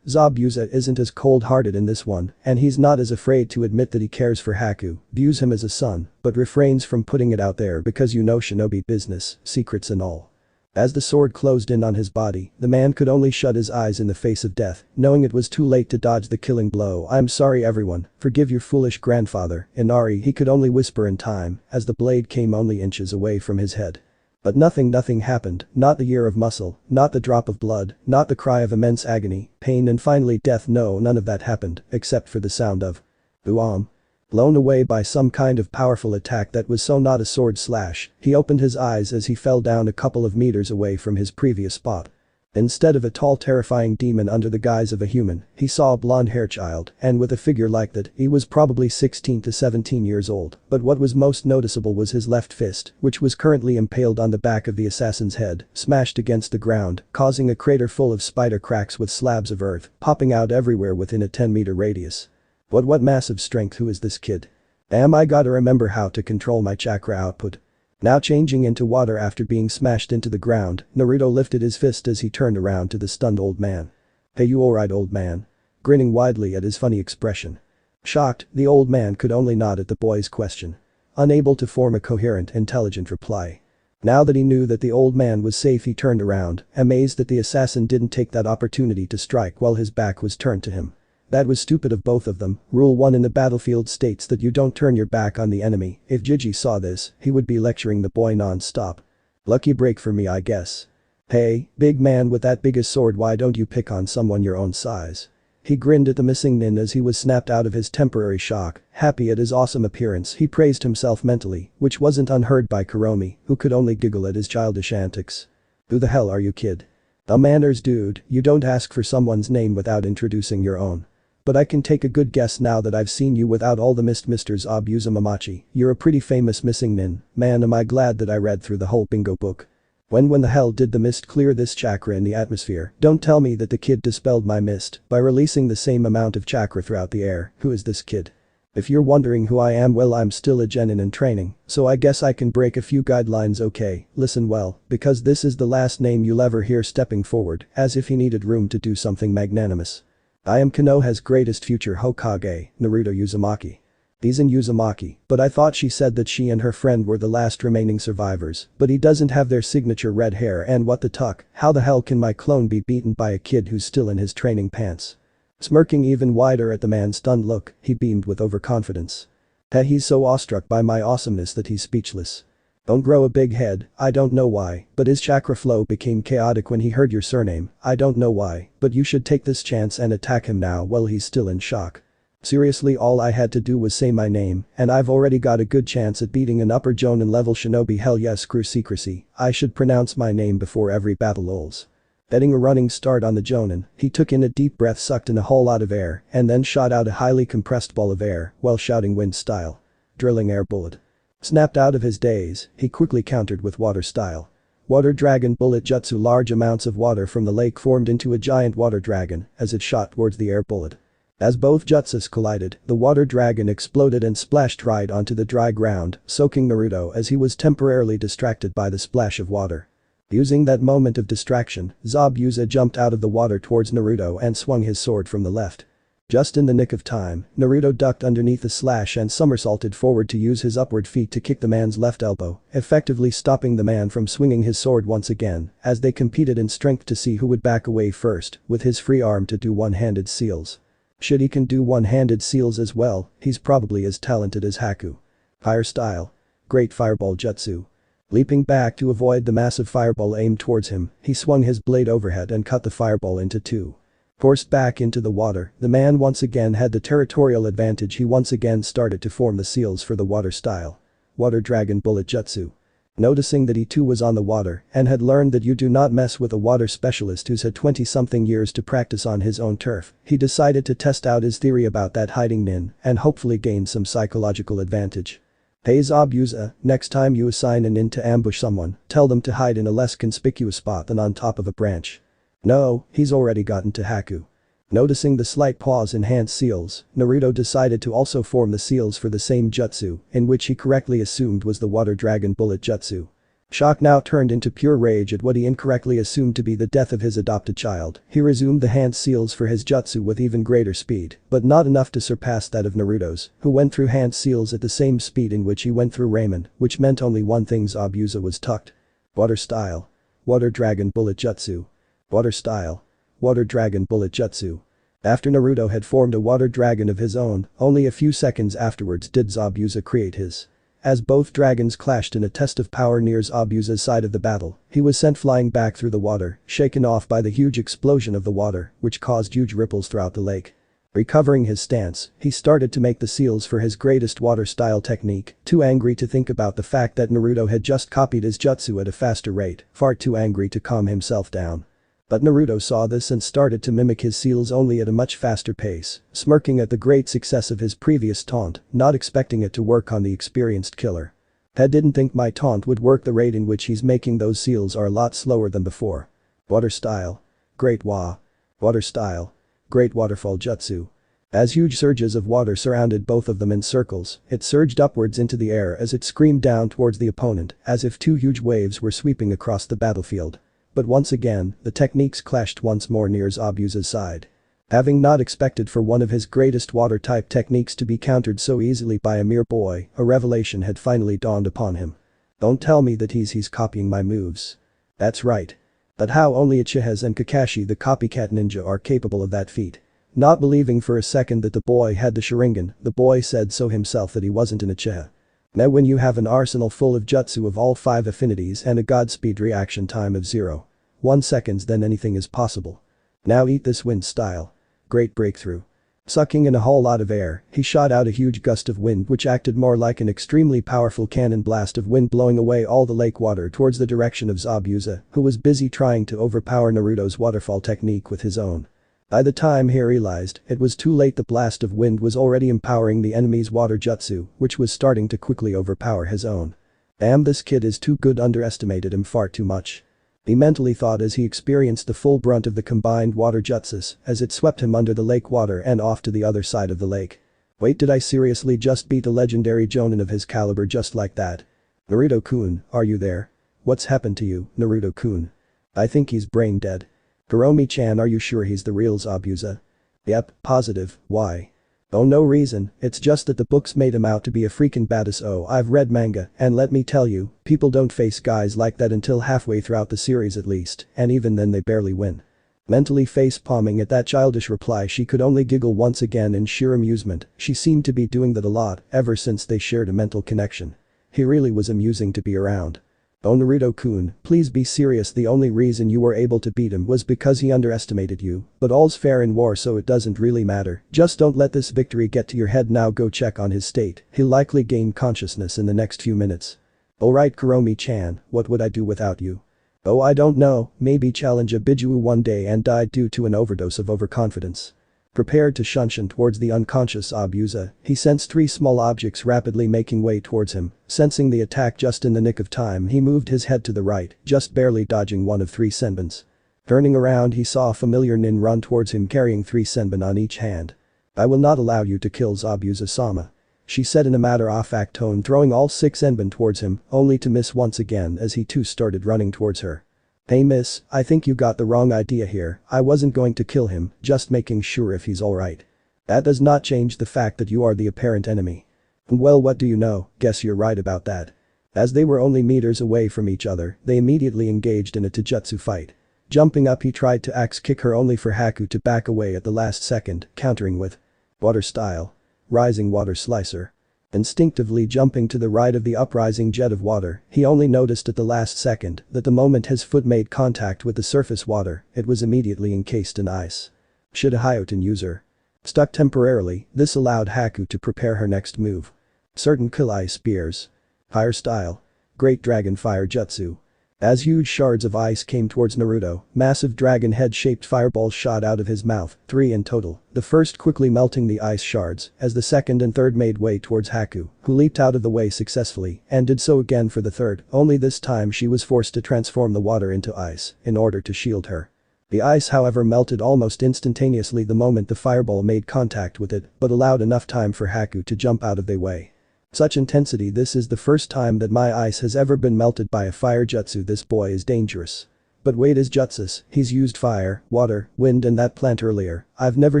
Zabuza isn't as cold-hearted in this one, and he's not as afraid to admit that he cares for Haku, views him as a son, but refrains from putting it out there because you know shinobi business, secrets and all. As the sword closed in on his body, the man could only shut his eyes in the face of death, knowing it was too late to dodge the killing blow. I'm sorry everyone, forgive your foolish grandfather, Inari, he could only whisper in time, as the blade came only inches away from his head. But nothing happened, not the year of muscle, not the drop of blood, not the cry of immense agony, pain and finally death. No, none of that happened, except for the sound of "Uam." Blown away by some kind of powerful attack that was so not a sword slash, he opened his eyes as he fell down a couple of meters away from his previous spot. Instead of a tall terrifying demon under the guise of a human, he saw a blonde-haired child, and with a figure like that, he was probably 16 to 17 years old, but what was most noticeable was his left fist, which was currently impaled on the back of the assassin's head, smashed against the ground, causing a crater full of spider cracks with slabs of earth popping out everywhere within a 10-meter radius. What massive strength. Who is this kid? I gotta remember how to control my chakra output. Now changing into water after being smashed into the ground, Naruto lifted his fist as he turned around to the stunned old man. "Hey, you alright, old man?" Grinning widely at his funny expression. Shocked, the old man could only nod at the boy's question. Unable to form a coherent, intelligent reply. Now that he knew that the old man was safe, he turned around, amazed that the assassin didn't take that opportunity to strike while his back was turned to him. That was stupid of both of them. Rule 1 in the battlefield states that you don't turn your back on the enemy. If Gigi saw this, he would be lecturing the boy non-stop. Lucky break for me, I guess. Hey, big man with that biggest sword, why don't you pick on someone your own size? He grinned at the missing nin as he was snapped out of his temporary shock. Happy at his awesome appearance, he praised himself mentally, which wasn't unheard by Karomi, who could only giggle at his childish antics. Who the hell are you, kid? A manners, dude, you don't ask for someone's name without introducing your own. But I can take a good guess now that I've seen you without all the mist, Mr. Zabuza Mamachi. You're a pretty famous missing nin. Man, am I glad that I read through the whole bingo book. When the hell did the mist clear this chakra in the atmosphere? Don't tell me that the kid dispelled my mist by releasing the same amount of chakra throughout the air. Who is this kid? If you're wondering who I am, well, I'm still a genin in training, so I guess I can break a few guidelines. Okay, listen well, because this is the last name you'll ever hear stepping forward, as if he needed room to do something magnanimous. I am Konoha's greatest future Hokage, Naruto Uzumaki. He's in Uzumaki, but I thought she said that she and her friend were the last remaining survivors, but he doesn't have their signature red hair, and what the tuck, how the hell can my clone be beaten by a kid who's still in his training pants? Smirking even wider at the man's stunned look, he beamed with overconfidence. He's so awestruck by my awesomeness that he's speechless. Don't grow a big head, I don't know why, but his chakra flow became chaotic when he heard your surname. I don't know why, but you should take this chance and attack him now while he's still in shock. Seriously, all I had to do was say my name, and I've already got a good chance at beating an upper Jonin level shinobi. Hell yes, screw secrecy, I should pronounce my name before every battle lols. Betting a running start on the Jonin, he took in a deep breath, sucked in a whole lot of air, and then shot out a highly compressed ball of air while shouting wind style. Drilling air bullet. Snapped out of his daze, he quickly countered with water style. Water dragon bullet jutsu. Large amounts of water from the lake formed into a giant water dragon as it shot towards the air bullet. As both jutsus collided, the water dragon exploded and splashed right onto the dry ground, soaking Naruto as he was temporarily distracted by the splash of water. Using that moment of distraction, Zabuza jumped out of the water towards Naruto and swung his sword from the left. Just in the nick of time, Naruto ducked underneath the slash and somersaulted forward to use his upward feet to kick the man's left elbow, effectively stopping the man from swinging his sword once again, as they competed in strength to see who would back away first, with his free arm to do one-handed seals. Shit, he can do one-handed seals as well, he's probably as talented as Haku. Fire style. Great fireball jutsu. Leaping back to avoid the massive fireball aimed towards him, he swung his blade overhead and cut the fireball into two. Forced back into the water, the man once again had the territorial advantage. He once again started to form the seals for the water style. Water dragon bullet jutsu. Noticing that he too was on the water and had learned that you do not mess with a water specialist who's had 20-something years to practice on his own turf, he decided to test out his theory about that hiding nin and hopefully gain some psychological advantage. Hey Zabuza, next time you assign a nin to ambush someone, tell them to hide in a less conspicuous spot than on top of a branch. No, he's already gotten to Haku. Noticing the slight pause in hand seals, Naruto decided to also form the seals for the same jutsu, in which he correctly assumed was the water dragon bullet jutsu. Shock now turned into pure rage at what he incorrectly assumed to be the death of his adopted child. He resumed the hand seals for his jutsu with even greater speed, but not enough to surpass that of Naruto's, who went through hand seals at the same speed in which he went through ramen, which meant only one thing: Zabuza was tucked. Water style. Water dragon bullet jutsu. Water style. Water dragon bullet jutsu. After Naruto had formed a water dragon of his own, only a few seconds afterwards did Zabuza create his. As both dragons clashed in a test of power near Zabuza's side of the battle, he was sent flying back through the water, shaken off by the huge explosion of the water, which caused huge ripples throughout the lake. Recovering his stance, he started to make the seals for his greatest water style technique, too angry to think about the fact that Naruto had just copied his jutsu at a faster rate, far too angry to calm himself down. But Naruto saw this and started to mimic his seals only at a much faster pace, smirking at the great success of his previous taunt, not expecting it to work on the experienced killer. I didn't think my taunt would work. The rate in which he's making those seals are a lot slower than before. Water style. Great Wa. Water style. Great waterfall jutsu. As huge surges of water surrounded both of them in circles, it surged upwards into the air as it screamed down towards the opponent, as if two huge waves were sweeping across the battlefield. But once again, the techniques clashed once more near Zabuza's side. Having not expected for one of his greatest water-type techniques to be countered so easily by a mere boy, a revelation had finally dawned upon him. Don't tell me that he's copying my moves. That's right. But how only uchihas and Kakashi the copycat ninja are capable of that feat. Not believing for a second that the boy had the Sharingan, the boy said so himself that he wasn't an uchiha. Now when you have an arsenal full of jutsu of all 5 affinities and a godspeed reaction time of 0.1 seconds, then anything is possible. Now eat this wind style. Great breakthrough. Sucking in a whole lot of air, he shot out a huge gust of wind which acted more like an extremely powerful cannon blast of wind blowing away all the lake water towards the direction of Zabuza, who was busy trying to overpower Naruto's waterfall technique with his own. By the time he realized, it was too late. The blast of wind was already empowering the enemy's water jutsu, which was starting to quickly overpower his own. Damn, this kid is too good, underestimated him far too much. He mentally thought as he experienced the full brunt of the combined water jutsus as it swept him under the lake water and off to the other side of the lake. Wait, did I seriously just beat a legendary jonin of his caliber just like that? Naruto-kun, are you there? What's happened to you, Naruto-kun? I think he's brain dead. Karomi-chan, are you sure he's the real Zabuza? Yep, positive, why? Oh, no reason, it's just that the books made him out to be a freaking badass. Oh, I've read manga, and let me tell you, people don't face guys like that until halfway throughout the series at least, and even then they barely win. Mentally face-palming at that childish reply, she could only giggle once again in sheer amusement. She seemed to be doing that a lot ever since they shared a mental connection. He really was amusing to be around. Oh, Naruto-kun, please be serious. The only reason you were able to beat him was because he underestimated you, but all's fair in war, so it doesn't really matter. Just don't let this victory get to your head. Now go check on his state. He'll likely gain consciousness in the next few minutes. Alright, Karomi-chan, what would I do without you? Oh, I don't know, maybe challenge a Bijuus one day and died due to an overdose of overconfidence. Prepared to shunshin towards the unconscious Zabuza, he sensed 3 small objects rapidly making way towards him. Sensing the attack just in the nick of time, he moved his head to the right, just barely dodging one of 3 senbons. Turning around, he saw a familiar nin run towards him carrying 3 senbon on each hand. I will not allow you to kill Zabuza-sama, she said in a matter-of-fact tone, throwing all 6 senbon towards him, only to miss once again as he too started running towards her. Hey miss, I think you got the wrong idea here. I wasn't going to kill him, just making sure if he's alright. That does not change the fact that you are the apparent enemy. Well, what do you know, guess you're right about that. As they were only meters away from each other, they immediately engaged in a taijutsu fight. Jumping up, he tried to axe kick her only for Haku to back away at the last second, countering with water style. Rising water slicer. Instinctively jumping to the right of the uprising jet of water, he only noticed at the last second that the moment his foot made contact with the surface water, it was immediately encased in ice. Shida user. Stuck temporarily, this allowed Haku to prepare her next move. Certain Kulai spears. Fire style. Great Dragon Fire Jutsu. As huge shards of ice came towards Naruto, massive dragon head-shaped fireballs shot out of his mouth, 3 in total, the first quickly melting the ice shards as the second and third made way towards Haku, who leaped out of the way successfully and did so again for the third, only this time she was forced to transform the water into ice in order to shield her. The ice, however, melted almost instantaneously the moment the fireball made contact with it, but allowed enough time for Haku to jump out of the way. Such intensity, this is the first time that my ice has ever been melted by a fire jutsu. This boy is dangerous. But wait, his jutsus, he's used fire, water, wind and that plant earlier. I've never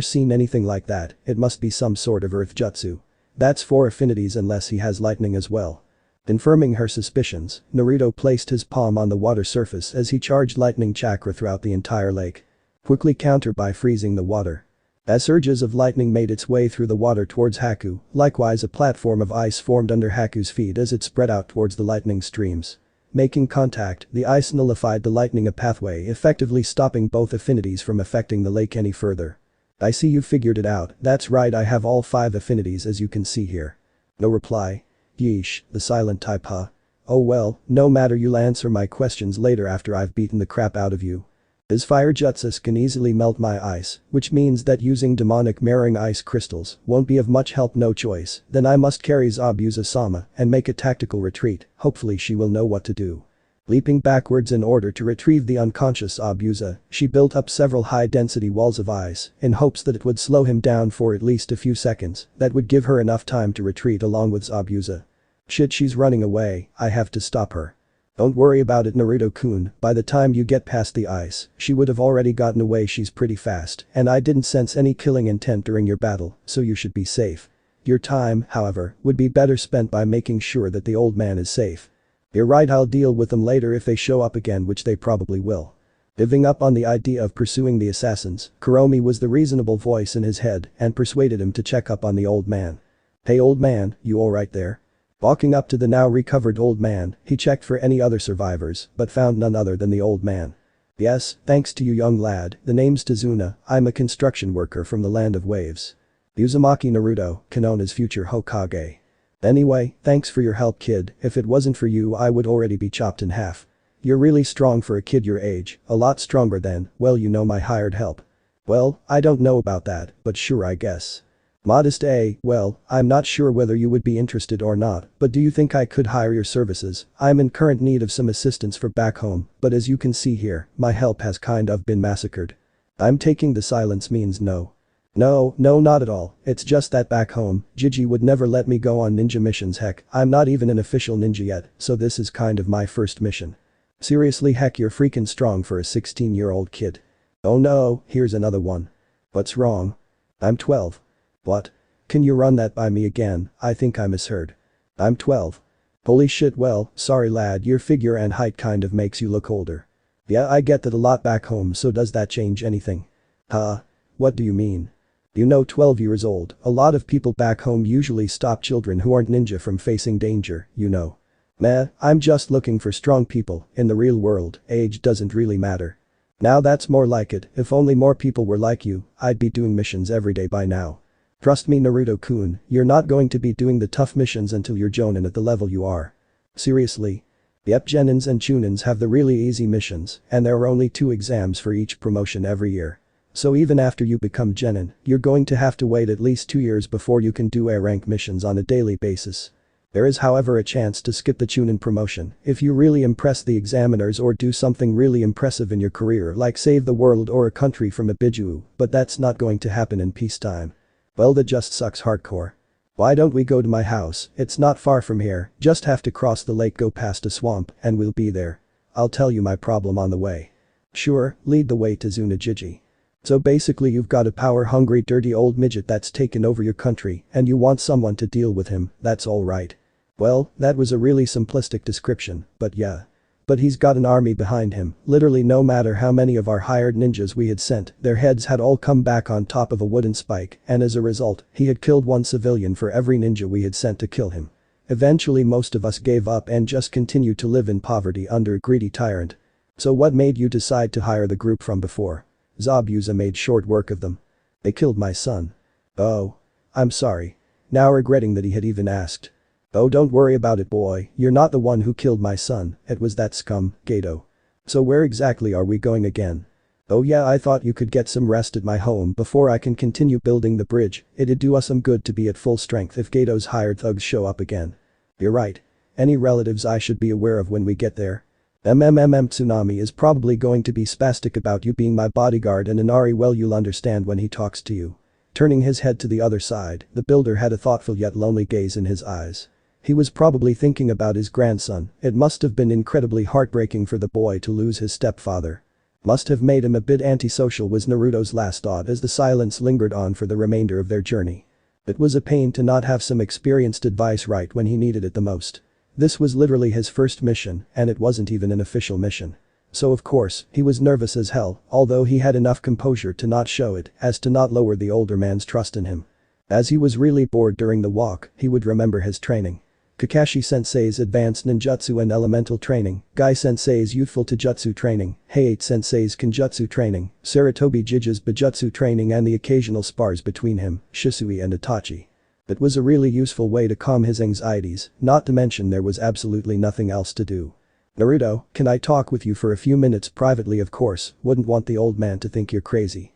seen anything like that. It must be some sort of earth jutsu. That's 4 affinities unless he has lightning as well. Confirming her suspicions, Naruto placed his palm on the water surface as he charged lightning chakra throughout the entire lake. Quickly counter by freezing the water. As surges of lightning made its way through the water towards Haku, likewise a platform of ice formed under Haku's feet as it spread out towards the lightning streams. Making contact, the ice nullified the lightning a pathway, effectively stopping both affinities from affecting the lake any further. I see you figured it out. That's right, I have all 5 affinities as you can see here. No reply. Yeesh, the silent type, huh? Oh well, no matter, you'll answer my questions later after I've beaten the crap out of you. His fire jutsus can easily melt my ice, which means that using demonic mirroring ice crystals won't be of much help. No choice, then I must carry Zabuza-sama and make a tactical retreat. Hopefully she will know what to do. Leaping backwards in order to retrieve the unconscious Zabuza, she built up several high-density walls of ice in hopes that it would slow him down for at least a few seconds that would give her enough time to retreat along with Zabuza. Shit, she's running away, I have to stop her. Don't worry about it, Naruto-kun, by the time you get past the ice, she would have already gotten away. She's pretty fast and I didn't sense any killing intent during your battle, so you should be safe. Your time, however, would be better spent by making sure that the old man is safe. You're right, I'll deal with them later if they show up again, which they probably will. Giving up on the idea of pursuing the assassins, Karomi was the reasonable voice in his head and persuaded him to check up on the old man. Hey old man, you alright there? Walking up to the now recovered old man, he checked for any other survivors but found none other than the old man. Yes, thanks to you young lad, the name's Tazuna, I'm a construction worker from the land of waves. Uzumaki Naruto, Kanona's future Hokage. Anyway, thanks for your help kid, if it wasn't for you I would already be chopped in half. You're really strong for a kid your age, a lot stronger than, well you know, my hired help. Well, I don't know about that, but sure I guess. Modest A, well, I'm not sure whether you would be interested or not, but do you think I could hire your services? I'm in current need of some assistance for back home, but as you can see here, my help has kind of been massacred. I'm taking the silence means no. No, not at all, it's just that back home, Gigi would never let me go on ninja missions. Heck, I'm not even an official ninja yet, so this is kind of my first mission. Seriously, heck, you're freaking strong for a 16-year-old kid. Oh no, here's another one. What's wrong? I'm 12. What? Can you run that by me again? I think I misheard. I'm 12. Holy shit, well, sorry lad, your figure and height kind of makes you look older. Yeah, I get that a lot back home, so does that change anything? Huh? What do you mean? You know, 12 years old, a lot of people back home usually stop children who aren't ninja from facing danger, you know. Meh, I'm just looking for strong people. In the real world, age doesn't really matter. Now that's more like it, if only more people were like you, I'd be doing missions every day by now. Trust me Naruto-kun, you're not going to be doing the tough missions until you're Jonin at the level you are. Seriously? Yep, Genins and Chunins have the really easy missions, and there are only 2 exams for each promotion every year. So even after you become Genin, you're going to have to wait at least 2 years before you can do A-rank missions on a daily basis. There is however a chance to skip the Chunin promotion if you really impress the examiners or do something really impressive in your career like save the world or a country from a Bijuus, but that's not going to happen in peacetime. Well, that just sucks hardcore. Why don't we go to my house? It's not far from here, just have to cross the lake, go past a swamp, and we'll be there. I'll tell you my problem on the way. Sure, lead the way Tazuna Gigi. So basically you've got a power-hungry dirty old midget that's taken over your country and you want someone to deal with him, that's all right. Well, that was a really simplistic description, but yeah. But he's got an army behind him, literally no matter how many of our hired ninjas we had sent, their heads had all come back on top of a wooden spike and as a result, he had killed 1 civilian for every ninja we had sent to kill him. Eventually most of us gave up and just continued to live in poverty under a greedy tyrant. So what made you decide to hire the group from before? Zabuza made short work of them. They killed my son. Oh. I'm sorry. Now regretting that he had even asked. Oh, don't worry about it boy, you're not the one who killed my son, it was that scum, Gato. So where exactly are we going again? Oh yeah, I thought you could get some rest at my home before I can continue building the bridge, it'd do us some good to be at full strength if Gato's hired thugs show up again. You're right. Any relatives I should be aware of when we get there? Tsunami is probably going to be spastic about you being my bodyguard and Inari, well you'll understand when he talks to you. Turning his head to the other side, the builder had a thoughtful yet lonely gaze in his eyes. He was probably thinking about his grandson, it must have been incredibly heartbreaking for the boy to lose his stepfather. Must have made him a bit antisocial was Naruto's last thought as the silence lingered on for the remainder of their journey. It was a pain to not have some experienced advice right when he needed it the most. This was literally his first mission, and it wasn't even an official mission. So of course, he was nervous as hell, although he had enough composure to not show it as to not lower the older man's trust in him. As he was really bored during the walk, he would remember his training. Kakashi Sensei's advanced ninjutsu and elemental training, Gai Sensei's youthful taijutsu training, Heiate Sensei's kenjutsu training, Sarutobi Jija's bijutsu training and the occasional spars between him, Shisui and Itachi. It was a really useful way to calm his anxieties, not to mention there was absolutely nothing else to do. Naruto, can I talk with you for a few minutes privately? Of course, wouldn't want the old man to think you're crazy.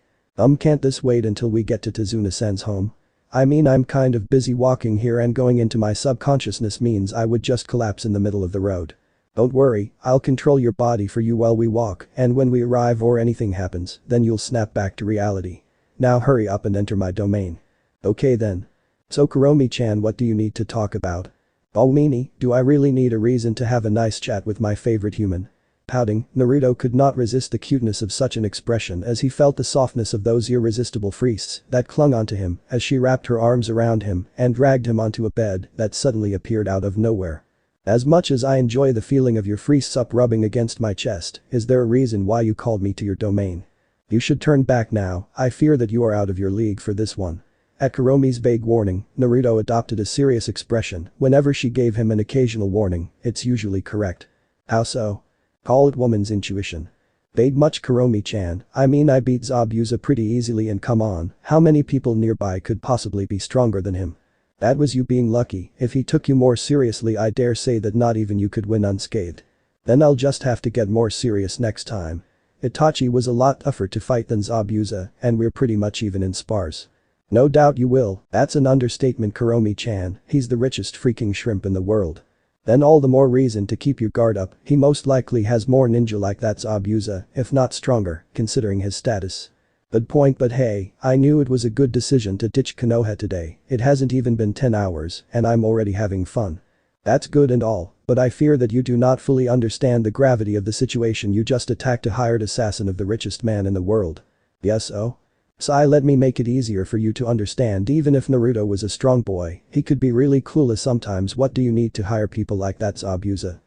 Can't this wait until we get to Tazuna-san's home? I mean I'm kind of busy walking here and going into my subconsciousness means I would just collapse in the middle of the road. Don't worry, I'll control your body for you while we walk, and when we arrive or anything happens, then you'll snap back to reality. Now hurry up and enter my domain. Okay then. So Karomi-chan, what do you need to talk about? Oh meanie, do I really need a reason to have a nice chat with my favorite human? Pouting, Naruto could not resist the cuteness of such an expression as he felt the softness of those irresistible freaks that clung onto him as she wrapped her arms around him and dragged him onto a bed that suddenly appeared out of nowhere. As much as I enjoy the feeling of your freaks up rubbing against my chest, is there a reason why you called me to your domain? You should turn back now, I fear that you are out of your league for this one. At Karomi's vague warning, Naruto adopted a serious expression. Whenever she gave him an occasional warning, it's usually correct. How so? Call it woman's intuition. Bait much Karomi-chan, I mean I beat Zabuza pretty easily and come on, how many people nearby could possibly be stronger than him? That was you being lucky, if he took you more seriously I dare say that not even you could win unscathed. Then I'll just have to get more serious next time. Itachi was a lot tougher to fight than Zabuza, and we're pretty much even in spars. No doubt you will, that's an understatement Karomi-chan, he's the richest freaking shrimp in the world. Then all the more reason to keep your guard up, he most likely has more ninja like that Zabuza, if not stronger, considering his status. Good point, but hey, I knew it was a good decision to ditch Konoha today, it hasn't even been 10 hours, and I'm already having fun. That's good and all, but I fear that you do not fully understand the gravity of the situation. You just attacked a hired assassin of the richest man in the world. Yes oh? Sai, let me make it easier for you to understand. Even if Naruto was a strong boy, he could be really clueless sometimes. What do you need to hire people like that, Zabuza?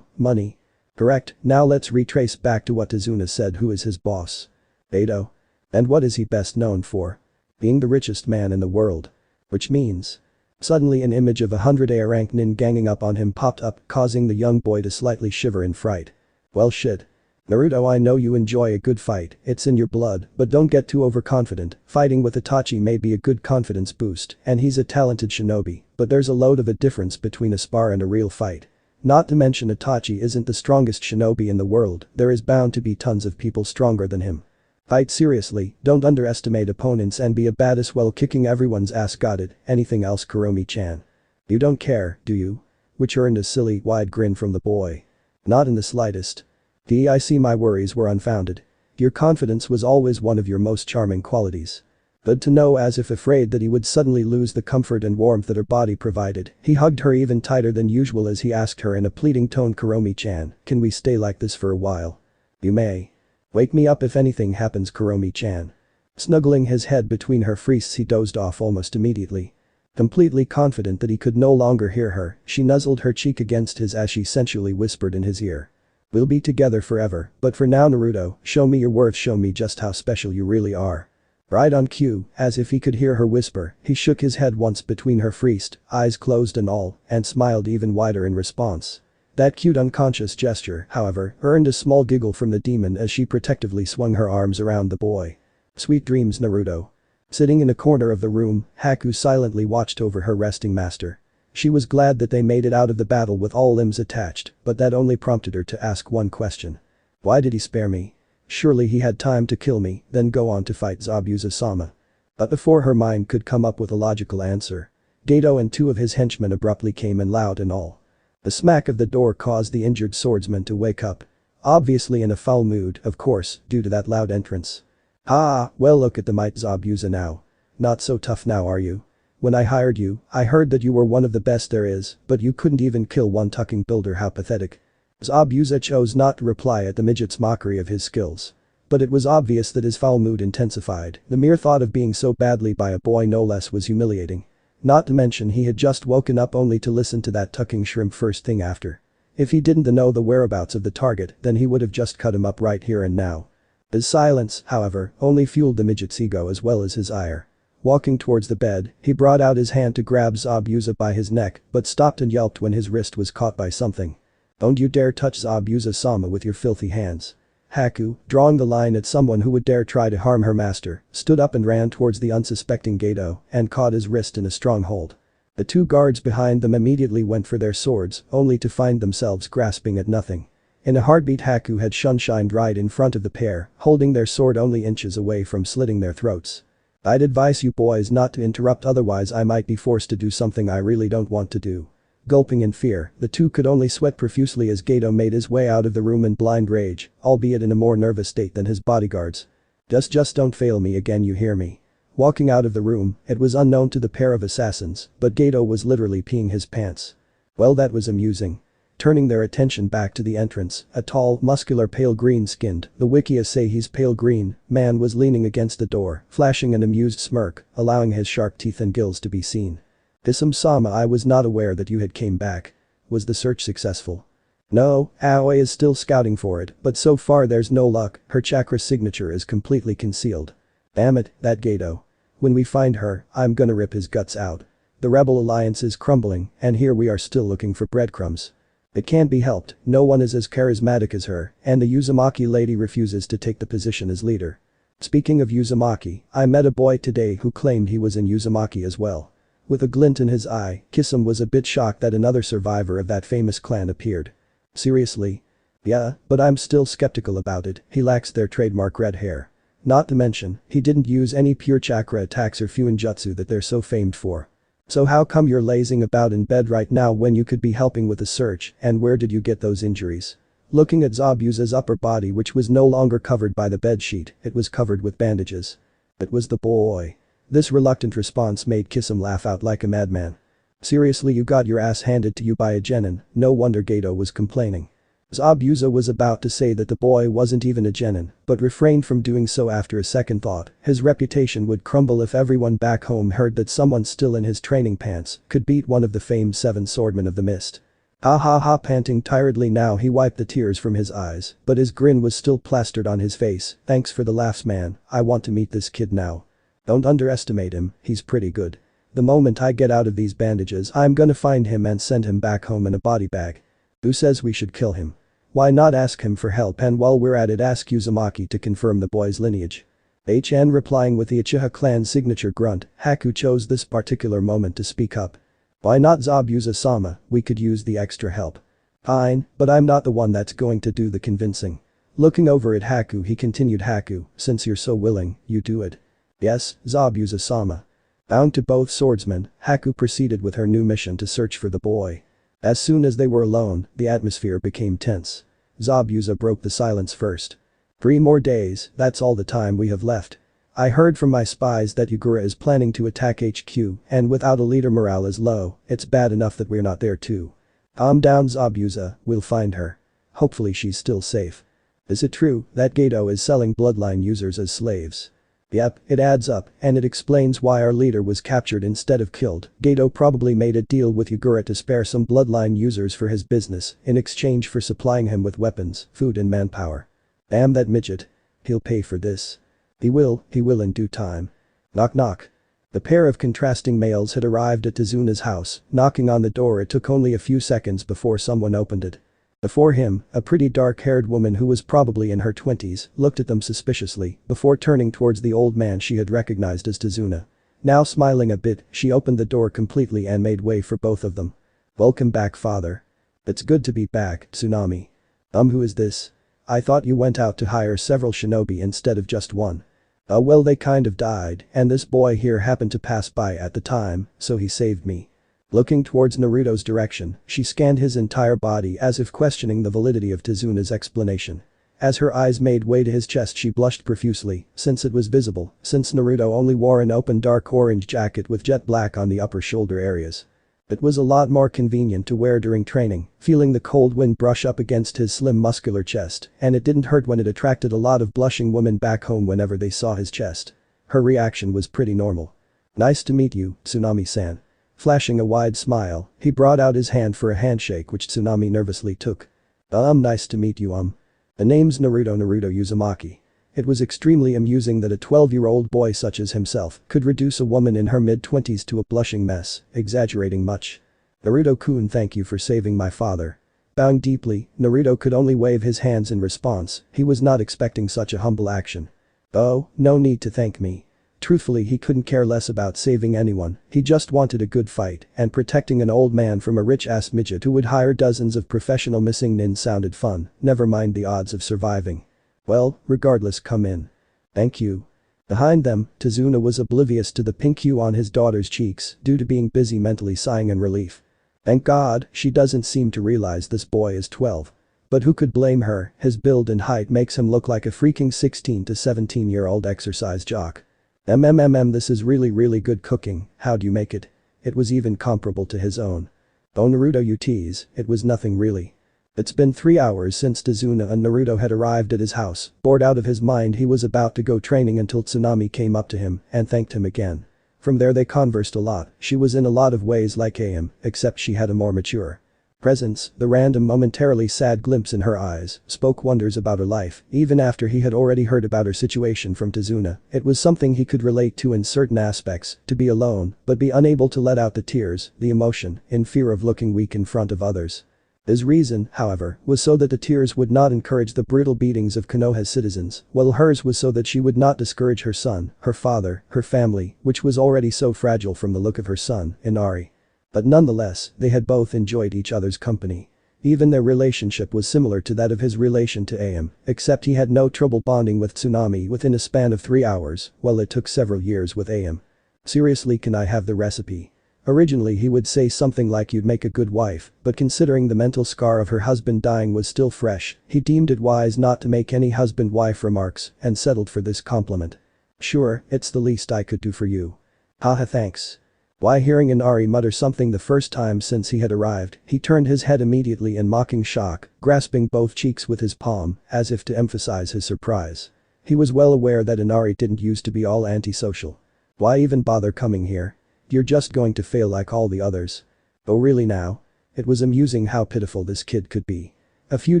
Money. Correct, now let's retrace back to what Tazuna said. Who is his boss? Gato. And what is he best known for? Being the richest man in the world. Which means… Suddenly an image of 100 A-rank nin ganging up on him popped up, causing the young boy to slightly shiver in fright. Well shit. Naruto, I know you enjoy a good fight, it's in your blood, but don't get too overconfident. Fighting with Itachi may be a good confidence boost, and he's a talented shinobi, but there's a load of a difference between a spar and a real fight. Not to mention Itachi isn't the strongest shinobi in the world, there is bound to be tons of people stronger than him. Fight seriously, don't underestimate opponents and be a badass while kicking everyone's ass. Got it? Anything else, Karomi-chan? You don't care, do you? Which earned a silly, wide grin from the boy. Not in the slightest. I see my worries were unfounded. Your confidence was always one of your most charming qualities. Good to know. As if afraid that he would suddenly lose the comfort and warmth that her body provided, he hugged her even tighter than usual as he asked her in a pleading tone, Karomi-chan, can we stay like this for a while? You may. Wake me up if anything happens, Karomi-chan. Snuggling his head between her fists, he dozed off almost immediately. Completely confident that he could no longer hear her, she nuzzled her cheek against his as she sensually whispered in his ear. We'll be together forever, but for now Naruto, show me your worth, show me just how special you really are. Right on cue, as if he could hear her whisper, he shook his head once between her fists, eyes closed and all, and smiled even wider in response. That cute unconscious gesture, however, earned a small giggle from the demon as she protectively swung her arms around the boy. Sweet dreams, Naruto. Sitting in a corner of the room, Haku silently watched over her resting master. She was glad that they made it out of the battle with all limbs attached, but that only prompted her to ask one question. Why did he spare me? Surely he had time to kill me, then go on to fight Zabuza-sama. But before her mind could come up with a logical answer, Gato and two of his henchmen abruptly came in, loud and all. The smack of the door caused the injured swordsman to wake up. Obviously in a foul mood, of course, due to that loud entrance. Well look at the might, Zabuza now. Not so tough now, are you? When I hired you, I heard that you were one of the best there is, but you couldn't even kill one tucking builder. How pathetic. Zabuza chose not to reply at the midget's mockery of his skills. But it was obvious that his foul mood intensified. The mere thought of being so badly by a boy no less was humiliating. Not to mention he had just woken up only to listen to that tucking shrimp first thing after. If he didn't know the whereabouts of the target, then he would have just cut him up right here and now. His silence, however, only fueled the midget's ego as well as his ire. Walking towards the bed, he brought out his hand to grab Zabuza by his neck, but stopped and yelped when his wrist was caught by something. Don't you dare touch Zabuza-sama with your filthy hands. Haku, drawing the line at someone who would dare try to harm her master, stood up and ran towards the unsuspecting Gato and caught his wrist in a strong hold. The two guards behind them immediately went for their swords, only to find themselves grasping at nothing. In a heartbeat, Haku had shunshined right in front of the pair, holding their sword only inches away from slitting their throats. I'd advise you boys not to interrupt, otherwise I might be forced to do something I really don't want to do. Gulping in fear, the two could only sweat profusely as Gato made his way out of the room in blind rage, albeit in a more nervous state than his bodyguards. Just don't fail me again, you hear me. Walking out of the room, it was unknown to the pair of assassins, but Gato was literally peeing his pants. Well, that was amusing. Turning their attention back to the entrance, a tall, muscular pale green-skinned, the wikias say he's pale green, man was leaning against the door, flashing an amused smirk, allowing his sharp teeth and gills to be seen. "Isam-sama, I was not aware that you had came back. Was the search successful?" "No, Aoi is still scouting for it, but so far there's no luck, her chakra signature is completely concealed. Damn it, that Gato. When we find her, I'm gonna rip his guts out. The rebel alliance is crumbling, and here we are still looking for breadcrumbs. It can't be helped, no one is as charismatic as her, and the Uzumaki lady refuses to take the position as leader. Speaking of Uzumaki, I met a boy today who claimed he was in Uzumaki as well." With a glint in his eye, Kisame was a bit shocked that another survivor of that famous clan appeared. "Seriously?" "Yeah, but I'm still skeptical about it, he lacks their trademark red hair. Not to mention, he didn't use any pure chakra attacks or fuinjutsu that they're so famed for. So how come you're lazing about in bed right now when you could be helping with the search, and where did you get those injuries?" Looking at Zabuza's upper body, which was no longer covered by the bedsheet, it was covered with bandages. "It was the boy." This reluctant response made Kisame laugh out like a madman. "Seriously, you got your ass handed to you by a genin, no wonder Gato was complaining." Zabuza was about to say that the boy wasn't even a genin, but refrained from doing so after a second thought. His reputation would crumble if everyone back home heard that someone still in his training pants could beat one of the famed 7 swordmen of the mist. Ha ha ha, panting tiredly now he wiped the tears from his eyes, but his grin was still plastered on his face. "Thanks for the laughs, man, I want to meet this kid now. Don't underestimate him, he's pretty good. The moment I get out of these bandages I'm gonna find him and send him back home in a body bag. Who says we should kill him? Why not ask him for help, and while we're at it ask Uzumaki to confirm the boy's lineage?" HN replying with the Uchiha clan's signature grunt, Haku chose this particular moment to speak up. "Why not Zabuza-sama, we could use the extra help." "Fine, but I'm not the one that's going to do the convincing." Looking over at Haku, he continued, "Haku, since you're so willing, you do it." "Yes, Zabuza-sama." Bound to both swordsmen, Haku proceeded with her new mission to search for the boy. As soon as they were alone, the atmosphere became tense. Zabuza broke the silence first. 3 more days, that's all the time we have left. I heard from my spies that Yugura is planning to attack HQ, and without a leader morale is low, it's bad enough that we're not there too. Calm down, Zabuza, we'll find her. Hopefully she's still safe. Is it true that Gato is selling bloodline users as slaves? Yep, it adds up, and it explains why our leader was captured instead of killed. Gato probably made a deal with Yugura to spare some bloodline users for his business in exchange for supplying him with weapons, food and manpower. Damn that midget. He'll pay for this. He will in due time. Knock knock. The pair of contrasting males had arrived at Tazuna's house, knocking on the door. It took only a few seconds before someone opened it. Before him, a pretty dark-haired woman who was probably in her 20s looked at them suspiciously before turning towards the old man she had recognized as Tazuna. Now smiling a bit, she opened the door completely and made way for both of them. "Welcome back, father." "It's good to be back, Tsunami." Who is this? I thought you went out to hire several shinobi instead of just one." Well, they kind of died, and this boy here happened to pass by at the time, so he saved me." Looking towards Naruto's direction, she scanned his entire body as if questioning the validity of Tazuna's explanation. As her eyes made way to his chest, she blushed profusely, since it was visible, since Naruto only wore an open dark orange jacket with jet black on the upper shoulder areas. It was a lot more convenient to wear during training, feeling the cold wind brush up against his slim muscular chest, and it didn't hurt when it attracted a lot of blushing women back home whenever they saw his chest. Her reaction was pretty normal. "Nice to meet you, Tsunami-san." Flashing a wide smile, he brought out his hand for a handshake which Tsunami nervously took. Nice to meet you, The name's Naruto Uzumaki." It was extremely amusing that a 12-year-old boy such as himself could reduce a woman in her mid-20s to a blushing mess, exaggerating much. "Naruto-kun, thank you for saving my father." Bowing deeply, Naruto could only wave his hands in response, he was not expecting such a humble action. "Oh, no need to thank me." Truthfully, he couldn't care less about saving anyone, he just wanted a good fight, and protecting an old man from a rich-ass midget who would hire dozens of professional missing nins sounded fun, never mind the odds of surviving. "Well, regardless, come in." "Thank you." Behind them, Tazuna was oblivious to the pink hue on his daughter's cheeks due to being busy mentally sighing in relief. Thank God, she doesn't seem to realize this boy is 12. But who could blame her, his build and height makes him look like a freaking 16 to 17-year-old exercise jock. This is really good cooking, how'd you make it? It was even comparable to his own. Oh Naruto, you tease, it was nothing really. It's been 3 hours since Tazuna and Naruto had arrived at his house. Bored out of his mind, he was about to go training until Tsunami came up to him and thanked him again. From there they conversed a lot. She was in a lot of ways like AM, except she had a more mature presence. The random momentarily sad glimpse in her eyes spoke wonders about her life. Even after he had already heard about her situation from Tazuna, it was something he could relate to in certain aspects, to be alone, but be unable to let out the tears, the emotion, in fear of looking weak in front of others. His reason, however, was so that the tears would not encourage the brutal beatings of Konoha's citizens, while hers was so that she would not discourage her son, her father, her family, which was already so fragile from the look of her son, Inari. But nonetheless, they had both enjoyed each other's company. Even their relationship was similar to that of his relation to AM, except he had no trouble bonding with Tsunami within a span of 3 hours, while it took several years with AM. Seriously, can I have the recipe? Originally he would say something like you'd make a good wife, but considering the mental scar of her husband dying was still fresh, he deemed it wise not to make any husband-wife remarks and settled for this compliment. Sure, it's the least I could do for you. Haha, thanks. Why, hearing Inari mutter something the first time since he had arrived, he turned his head immediately in mocking shock, grasping both cheeks with his palm, as if to emphasize his surprise. He was well aware that Inari didn't used to be all antisocial. Why even bother coming here? You're just going to fail like all the others. Oh really now? It was amusing how pitiful this kid could be. A few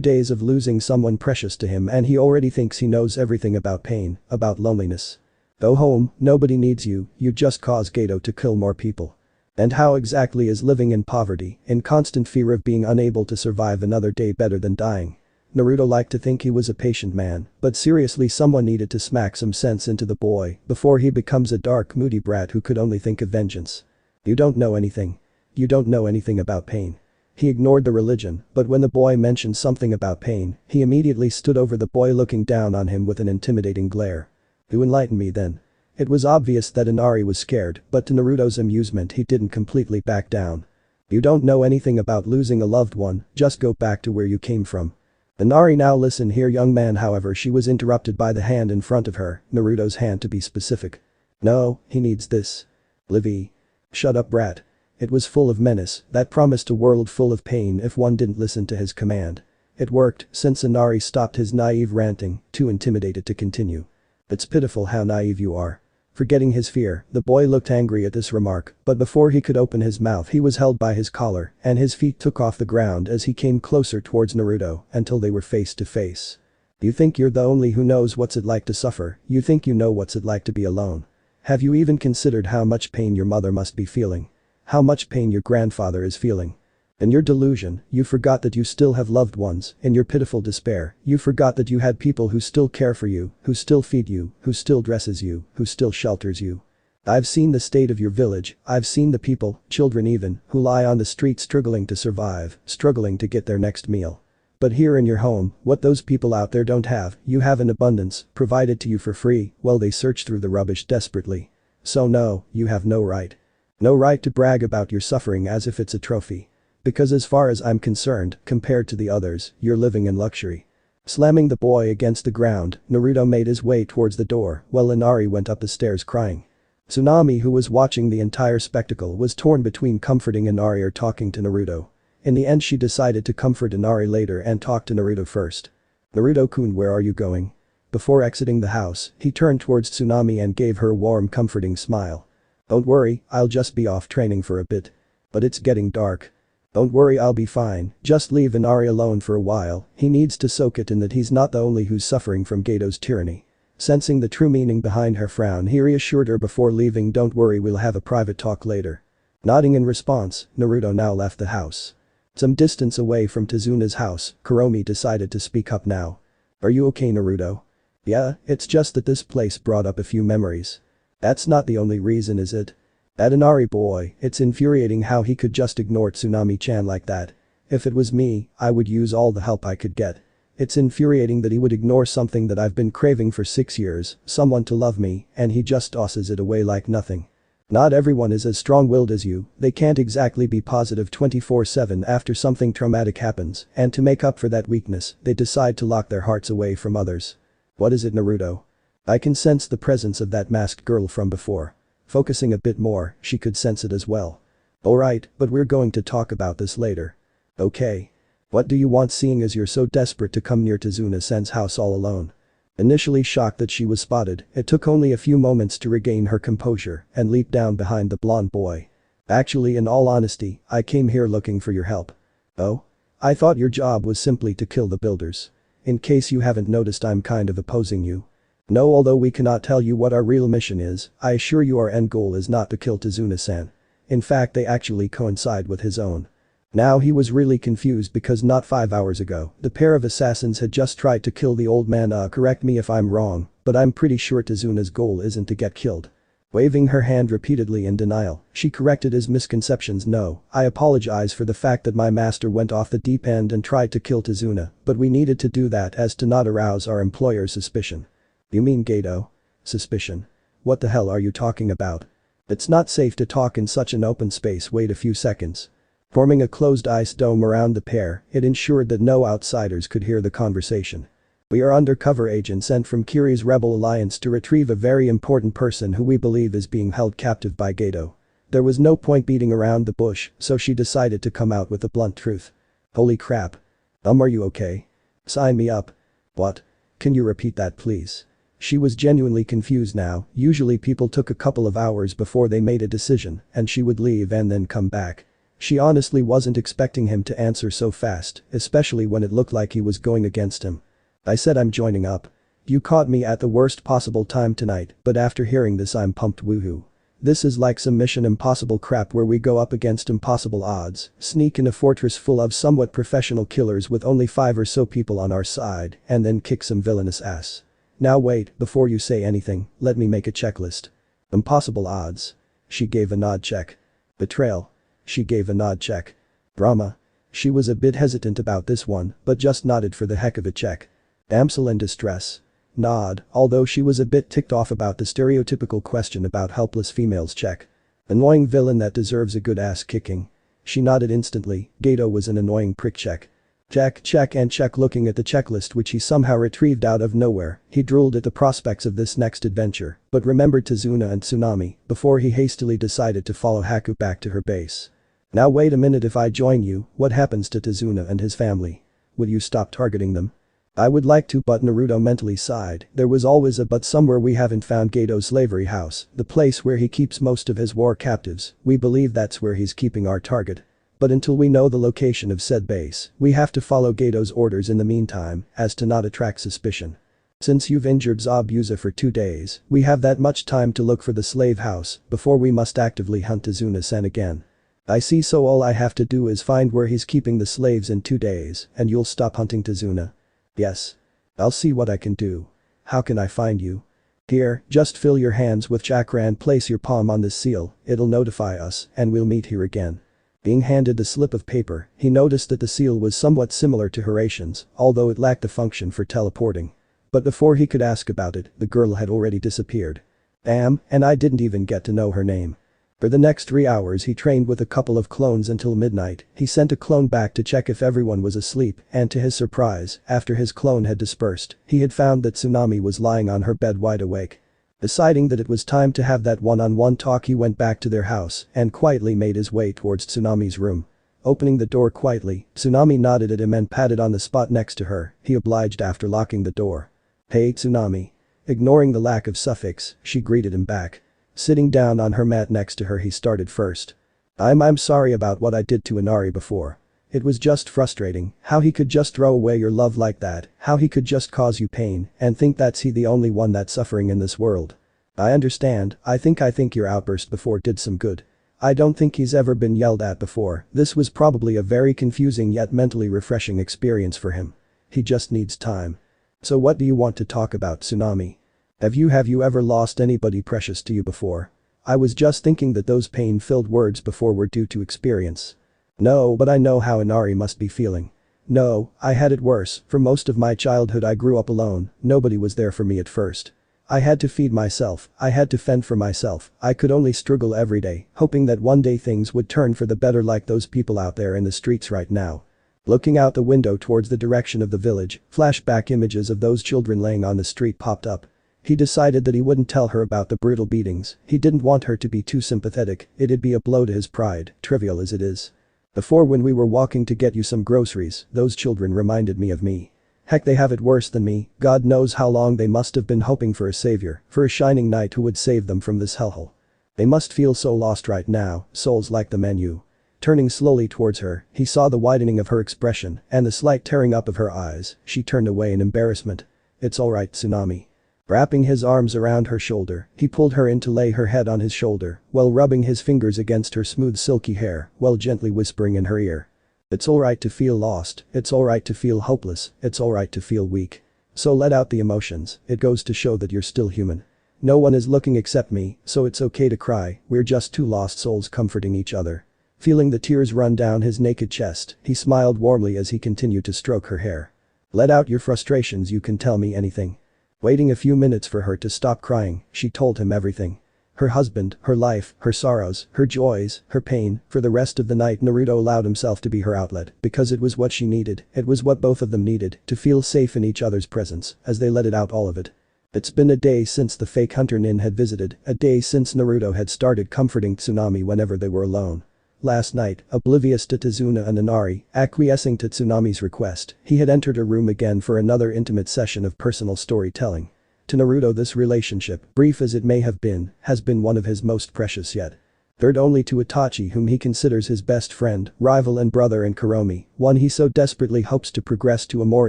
days of losing someone precious to him and he already thinks he knows everything about pain, about loneliness. Go home, nobody needs you, you just cause Gato to kill more people. And how exactly is living in poverty, in constant fear of being unable to survive another day better than dying? Naruto liked to think he was a patient man, but seriously someone needed to smack some sense into the boy before he becomes a dark moody brat who could only think of vengeance. You don't know anything. You don't know anything about pain. He ignored the religion, but when the boy mentioned something about pain, he immediately stood over the boy looking down on him with an intimidating glare. You enlighten me then. It was obvious that Inari was scared, but to Naruto's amusement he didn't completely back down. You don't know anything about losing a loved one, just go back to where you came from. Inari, now listen here young man, however she was interrupted by the hand in front of her, Naruto's hand to be specific. No, he needs this. Livy. Shut up brat. It was full of menace, that promised a world full of pain if one didn't listen to his command. It worked, since Inari stopped his naive ranting, too intimidated to continue. It's pitiful how naive you are. Forgetting his fear, the boy looked angry at this remark, but before he could open his mouth he was held by his collar and his feet took off the ground as he came closer towards Naruto until they were face to face. You think you're the only who knows what's it like to suffer, you think you know what's it like to be alone. Have you even considered how much pain your mother must be feeling? How much pain your grandfather is feeling? In your delusion, you forgot that you still have loved ones. In your pitiful despair, you forgot that you had people who still care for you, who still feed you, who still dresses you, who still shelters you. I've seen the state of your village, I've seen the people, children even, who lie on the street struggling to survive, struggling to get their next meal. But here in your home, what those people out there don't have, you have in abundance, provided to you for free, while they search through the rubbish desperately. So no, you have no right. No right to brag about your suffering as if it's a trophy. Because as far as I'm concerned, compared to the others, you're living in luxury. Slamming the boy against the ground, Naruto made his way towards the door while Inari went up the stairs crying. Tsunami, who was watching the entire spectacle, was torn between comforting Inari or talking to Naruto. In the end she decided to comfort Inari later and talk to Naruto first. Naruto-kun, where are you going? Before exiting the house, he turned towards Tsunami and gave her a warm comforting smile. Don't worry, I'll just be off training for a bit. But it's getting dark. Don't worry, I'll be fine, just leave Inari alone for a while, he needs to soak it in that he's not the only who's suffering from Gato's tyranny. Sensing the true meaning behind her frown, he reassured her before leaving. Don't worry, we'll have a private talk later. Nodding in response, Naruto now left the house. Some distance away from Tazuna's house, Karomi decided to speak up now. Are you okay, Naruto? Yeah, it's just that this place brought up a few memories. That's not the only reason, is it? That Inari boy, it's infuriating how he could just ignore Tsunami-chan like that. If it was me, I would use all the help I could get. It's infuriating that he would ignore something that I've been craving for 6 years, someone to love me, and he just tosses it away like nothing. Not everyone is as strong-willed as you, they can't exactly be positive 24/7 after something traumatic happens, and to make up for that weakness, they decide to lock their hearts away from others. What is it, Naruto? I can sense the presence of that masked girl from before. Focusing a bit more, she could sense it as well. Alright, but we're going to talk about this later. Okay. What do you want, seeing as you're so desperate to come near Tazuna-san's house all alone? Initially shocked that she was spotted, it took only a few moments to regain her composure and leap down behind the blonde boy. Actually, in all honesty, I came here looking for your help. Oh? I thought your job was simply to kill the builders. In case you haven't noticed, I'm kind of opposing you. No, although we cannot tell you what our real mission is, I assure you our end goal is not to kill Tazuna-san. In fact, they actually coincide with his own. Now he was really confused because not 5 hours ago, the pair of assassins had just tried to kill the old man. Correct me if I'm wrong, but I'm pretty sure Tazuna's goal isn't to get killed. Waving her hand repeatedly in denial, she corrected his misconceptions. No, I apologize for the fact that my master went off the deep end and tried to kill Tazuna, but we needed to do that as to not arouse our employer's suspicion. You mean Gato? Suspicion? What the hell are you talking about? It's not safe to talk in such an open space. Wait a few seconds. Forming a closed ice dome around the pair, it ensured that no outsiders could hear the conversation. We are undercover agents sent from Kiri's rebel alliance to retrieve a very important person who we believe is being held captive by Gato. There was no point beating around the bush, so she decided to come out with the blunt truth. Holy crap. Are you okay? Sign me up. What? Can you repeat that, please? She was genuinely confused now. Usually people took a couple of hours before they made a decision, and she would leave and then come back. She honestly wasn't expecting him to answer so fast, especially when it looked like he was going against him. I said I'm joining up. You caught me at the worst possible time tonight, but after hearing this I'm pumped. Woohoo. This is like some Mission Impossible crap where we go up against impossible odds, sneak in a fortress full of somewhat professional killers with only 5 or so people on our side, and then kick some villainous ass. Now wait, before you say anything, let me make a checklist. Impossible odds. She gave a nod. Check. Betrayal. She gave a nod. Check. Drama. She was a bit hesitant about this one, but just nodded for the heck of it. Check. Damsel in distress. Nod, although she was a bit ticked off about the stereotypical question about helpless females. Check. Annoying villain that deserves a good ass kicking. She nodded instantly. Gato was an annoying prick. Check. Check, check and check. Looking at the checklist which he somehow retrieved out of nowhere, he drooled at the prospects of this next adventure, but remembered Tazuna and Tsunami before he hastily decided to follow Haku back to her base. Now wait a minute, if I join you, what happens to Tazuna and his family? Will you stop targeting them? I would like to, but Naruto mentally sighed. There was always a but somewhere. We haven't found Gato's slavery house, the place where he keeps most of his war captives. We believe that's where he's keeping our target. But until we know the location of said base, we have to follow Gato's orders in the meantime, as to not attract suspicion. Since you've injured Zabuza for 2 days, we have that much time to look for the slave house before we must actively hunt Tazuna-san again. I see, so all I have to do is find where he's keeping the slaves in 2 days, and you'll stop hunting Tazuna? Yes. I'll see what I can do. How can I find you? Here, just fill your hands with chakra and place your palm on this seal, it'll notify us, and we'll meet here again. Being handed the slip of paper, he noticed that the seal was somewhat similar to Horation's, although it lacked the function for teleporting. But before he could ask about it, the girl had already disappeared. Damn, and I didn't even get to know her name. For the next 3 hours he trained with a couple of clones until midnight. He sent a clone back to check if everyone was asleep, and to his surprise, after his clone had dispersed, he had found that Tsunami was lying on her bed wide awake. Deciding that it was time to have that one-on-one talk, he went back to their house and quietly made his way towards Tsunami's room. Opening the door quietly, Tsunami nodded at him and patted on the spot next to her. He obliged after locking the door. Hey Tsunami. Ignoring the lack of suffix, she greeted him back. Sitting down on her mat next to her, he started first. I'm sorry about what I did to Inari before. It was just frustrating how he could just throw away your love like that, how he could just cause you pain and think that's he the only one that's suffering in this world. I understand, I think your outburst before did some good. I don't think he's ever been yelled at before. This was probably a very confusing yet mentally refreshing experience for him. He just needs time. So what do you want to talk about, Tsunami? Have you ever lost anybody precious to you before? I was just thinking that those pain-filled words before were due to experience. No, but I know how Inari must be feeling. No, I had it worse. For most of my childhood I grew up alone, nobody was there for me at first. I had to feed myself, I had to fend for myself, I could only struggle every day, hoping that one day things would turn for the better like those people out there in the streets right now. Looking out the window towards the direction of the village, flashback images of those children laying on the street popped up. He decided that he wouldn't tell her about the brutal beatings, he didn't want her to be too sympathetic, it'd be a blow to his pride, trivial as it is. Before when we were walking to get you some groceries, those children reminded me of me. Heck, they have it worse than me, God knows how long they must have been hoping for a savior, for a shining knight who would save them from this hellhole. They must feel so lost right now, souls like the menu. Turning slowly towards her, he saw the widening of her expression and the slight tearing up of her eyes, she turned away in embarrassment. It's alright, Tsunami. Wrapping his arms around her shoulder, he pulled her in to lay her head on his shoulder, while rubbing his fingers against her smooth silky hair, while gently whispering in her ear. It's alright to feel lost, it's alright to feel hopeless, it's alright to feel weak. So let out the emotions, it goes to show that you're still human. No one is looking except me, so it's okay to cry, we're just two lost souls comforting each other. Feeling the tears run down his naked chest, he smiled warmly as he continued to stroke her hair. Let out your frustrations, you can tell me anything. Waiting a few minutes for her to stop crying, she told him everything. Her husband, her life, her sorrows, her joys, her pain. For the rest of the night Naruto allowed himself to be her outlet because it was what she needed, it was what both of them needed to feel safe in each other's presence as they let it out all of it. It's been a day since the fake hunter Nin had visited, a day since Naruto had started comforting Tsunami whenever they were alone. Last night, oblivious to Tazuna and Inari, acquiescing to Tsunami's request, he had entered her room again for another intimate session of personal storytelling. To Naruto this relationship, brief as it may have been, has been one of his most precious yet. Third only to Itachi, whom he considers his best friend, rival and brother, and Karomi, one he so desperately hopes to progress to a more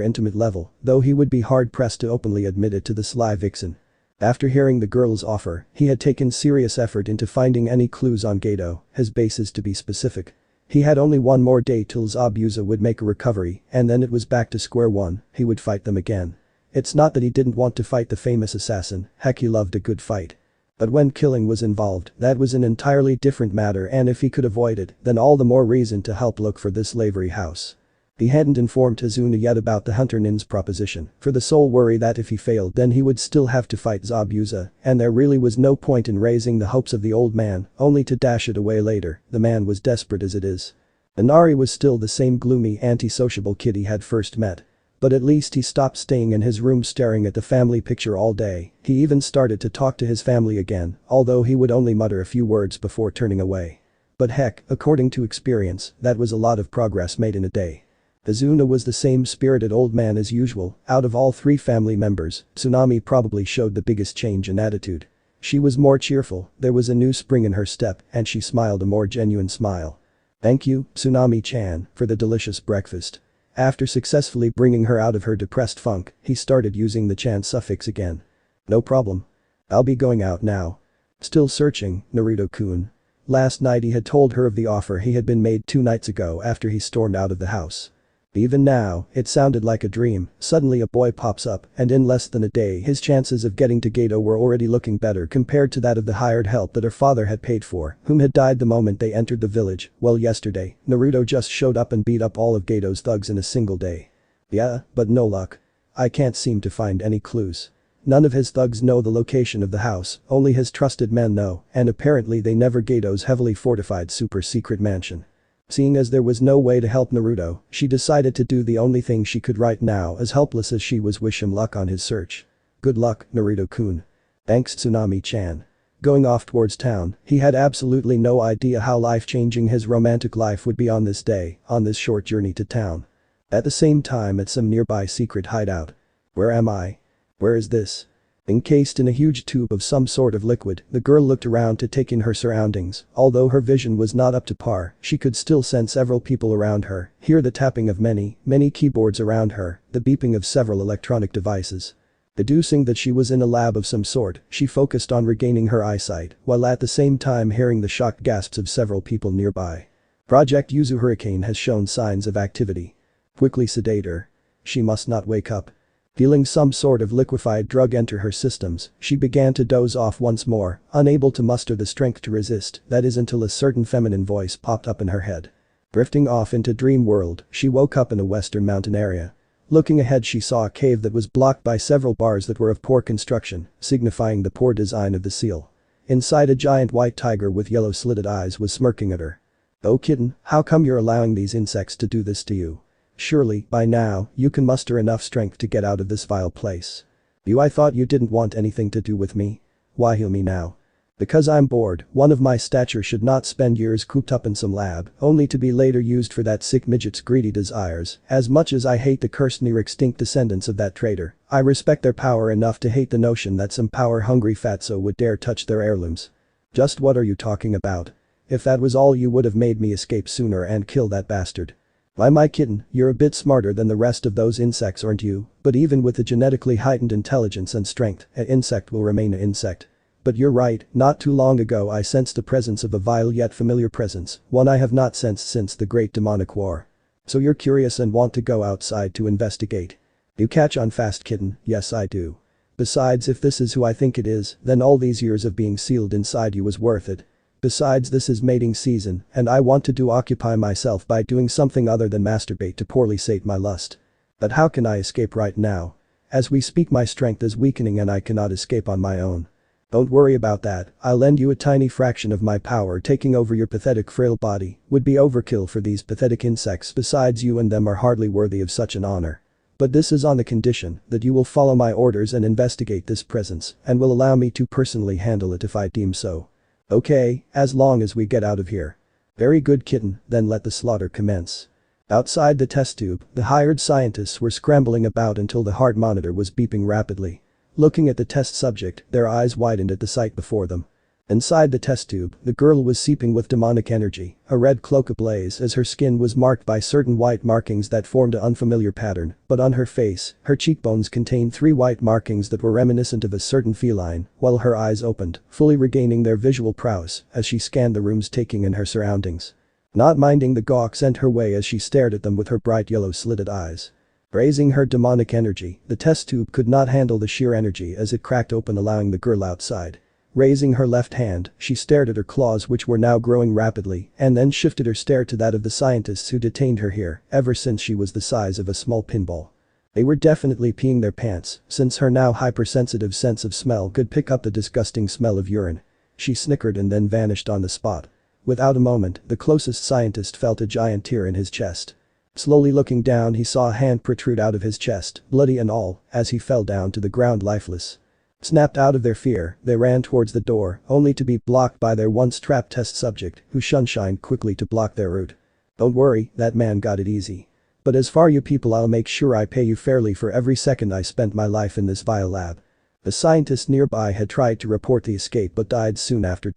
intimate level, though he would be hard-pressed to openly admit it to the sly vixen. After hearing the girl's offer, he had taken serious effort into finding any clues on Gato, his bases to be specific. He had only one more day till Zabuza would make a recovery, and then it was back to square one, he would fight them again. It's not that he didn't want to fight the famous assassin, heck, he loved a good fight. But when killing was involved, that was an entirely different matter, and if he could avoid it, then all the more reason to help look for this Lavery house. He hadn't informed Tazuna yet about the hunter Nin's proposition, for the sole worry that if he failed then he would still have to fight Zabuza, and there really was no point in raising the hopes of the old man, only to dash it away later, the man was desperate as it is. Inari was still the same gloomy antisociable kid he had first met. But at least he stopped staying in his room staring at the family picture all day, he even started to talk to his family again, although he would only mutter a few words before turning away. But heck, according to experience, that was a lot of progress made in a day. Tazuna was the same spirited old man as usual, out of all three family members, Tsunami probably showed the biggest change in attitude. She was more cheerful, there was a new spring in her step, and she smiled a more genuine smile. Thank you, Tsunami-chan, for the delicious breakfast. After successfully bringing her out of her depressed funk, he started using the chan suffix again. No problem. I'll be going out now. Still searching, Naruto-kun. Last night he had told her of the offer he had been made 2 nights ago after he stormed out of the house. Even now, it sounded like a dream, suddenly a boy pops up, and in less than a day his chances of getting to Gato were already looking better compared to that of the hired help that her father had paid for, whom had died the moment they entered the village. Well, yesterday, Naruto just showed up and beat up all of Gato's thugs in a single day. Yeah, but no luck. I can't seem to find any clues. None of his thugs know the location of the house, only his trusted men know, and apparently they never Gato's heavily fortified super secret mansion. Seeing as there was no way to help Naruto, she decided to do the only thing she could right now, as helpless as she was, wish him luck on his search. Good luck, Naruto-kun. Thanks, Tsunami-chan. Going off towards town, he had absolutely no idea how life-changing his romantic life would be on this day, on this short journey to town. At the same time at some nearby secret hideout. Where am I? Where is this? Encased in a huge tube of some sort of liquid, the girl looked around to take in her surroundings. Although her vision was not up to par, she could still sense several people around her, hear the tapping of many keyboards around her, the beeping of several electronic devices. Deducing that she was in a lab of some sort, she focused on regaining her eyesight, while at the same time hearing the shocked gasps of several people nearby. Project Yuzu Hurricane has shown signs of activity. Quickly sedate her. She must not wake up. Feeling some sort of liquefied drug enter her systems, she began to doze off once more, unable to muster the strength to resist, that is until a certain feminine voice popped up in her head. Drifting off into dream world, she woke up in a western mountain area. Looking ahead she saw a cave that was blocked by several bars that were of poor construction, signifying the poor design of the seal. Inside a giant white tiger with yellow slitted eyes was smirking at her. "Oh kitten, how come you're allowing these insects to do this to you? Surely, by now, you can muster enough strength to get out of this vile place." "I thought you didn't want anything to do with me. Why heal me now?" "Because I'm bored. One of my stature should not spend years cooped up in some lab, only to be later used for that sick midget's greedy desires. As much as I hate the cursed near-extinct descendants of that traitor, I respect their power enough to hate the notion that some power-hungry fatso would dare touch their heirlooms." "Just what are you talking about? If that was all you would have made me escape sooner and kill that bastard." "Why my kitten, you're a bit smarter than the rest of those insects aren't you? But even with a genetically heightened intelligence and strength, an insect will remain an insect. But you're right, not too long ago I sensed the presence of a vile yet familiar presence, one I have not sensed since the Great Demonic War. So you're curious and want to go outside to investigate. You catch on fast kitten, yes I do. Besides if this is who I think it is, then all these years of being sealed inside you was worth it. Besides this is mating season, and I want to occupy myself by doing something other than masturbate to poorly sate my lust. But how can I escape right now? As we speak my strength is weakening and I cannot escape on my own." "Don't worry about that, I'll lend you a tiny fraction of my power. Taking over your pathetic frail body would be overkill for these pathetic insects. Besides you and them are hardly worthy of such an honor. But this is on the condition that you will follow my orders and investigate this presence and will allow me to personally handle it if I deem so." "Okay, as long as we get out of here." "Very good kitten, then let the slaughter commence." Outside the test tube, the hired scientists were scrambling about until the heart monitor was beeping rapidly. Looking at the test subject, their eyes widened at the sight before them. Inside the test tube, the girl was seeping with demonic energy, a red cloak ablaze as her skin was marked by certain white markings that formed an unfamiliar pattern, but on her face, her cheekbones contained 3 white markings that were reminiscent of a certain feline, while her eyes opened, fully regaining their visual prowess as she scanned the rooms taking in her surroundings. Not minding the gawk sent her way as she stared at them with her bright yellow slitted eyes. Raising her demonic energy, the test tube could not handle the sheer energy as it cracked open allowing the girl outside. Raising her left hand, she stared at her claws which were now growing rapidly and then shifted her stare to that of the scientists who detained her here ever since she was the size of a small pinball. They were definitely peeing their pants since her now hypersensitive sense of smell could pick up the disgusting smell of urine. She snickered and then vanished on the spot. Without a moment, the closest scientist felt a giant tear in his chest. Slowly looking down he saw a hand protrude out of his chest, bloody and all, as he fell down to the ground lifeless. Snapped out of their fear, they ran towards the door, only to be blocked by their once trapped test subject, who shunshined quickly to block their route. "Don't worry, that man got it easy. But as for you people I'll make sure I pay you fairly for every second I spent my life in this vile lab." The scientist nearby had tried to report the escape but died soon after.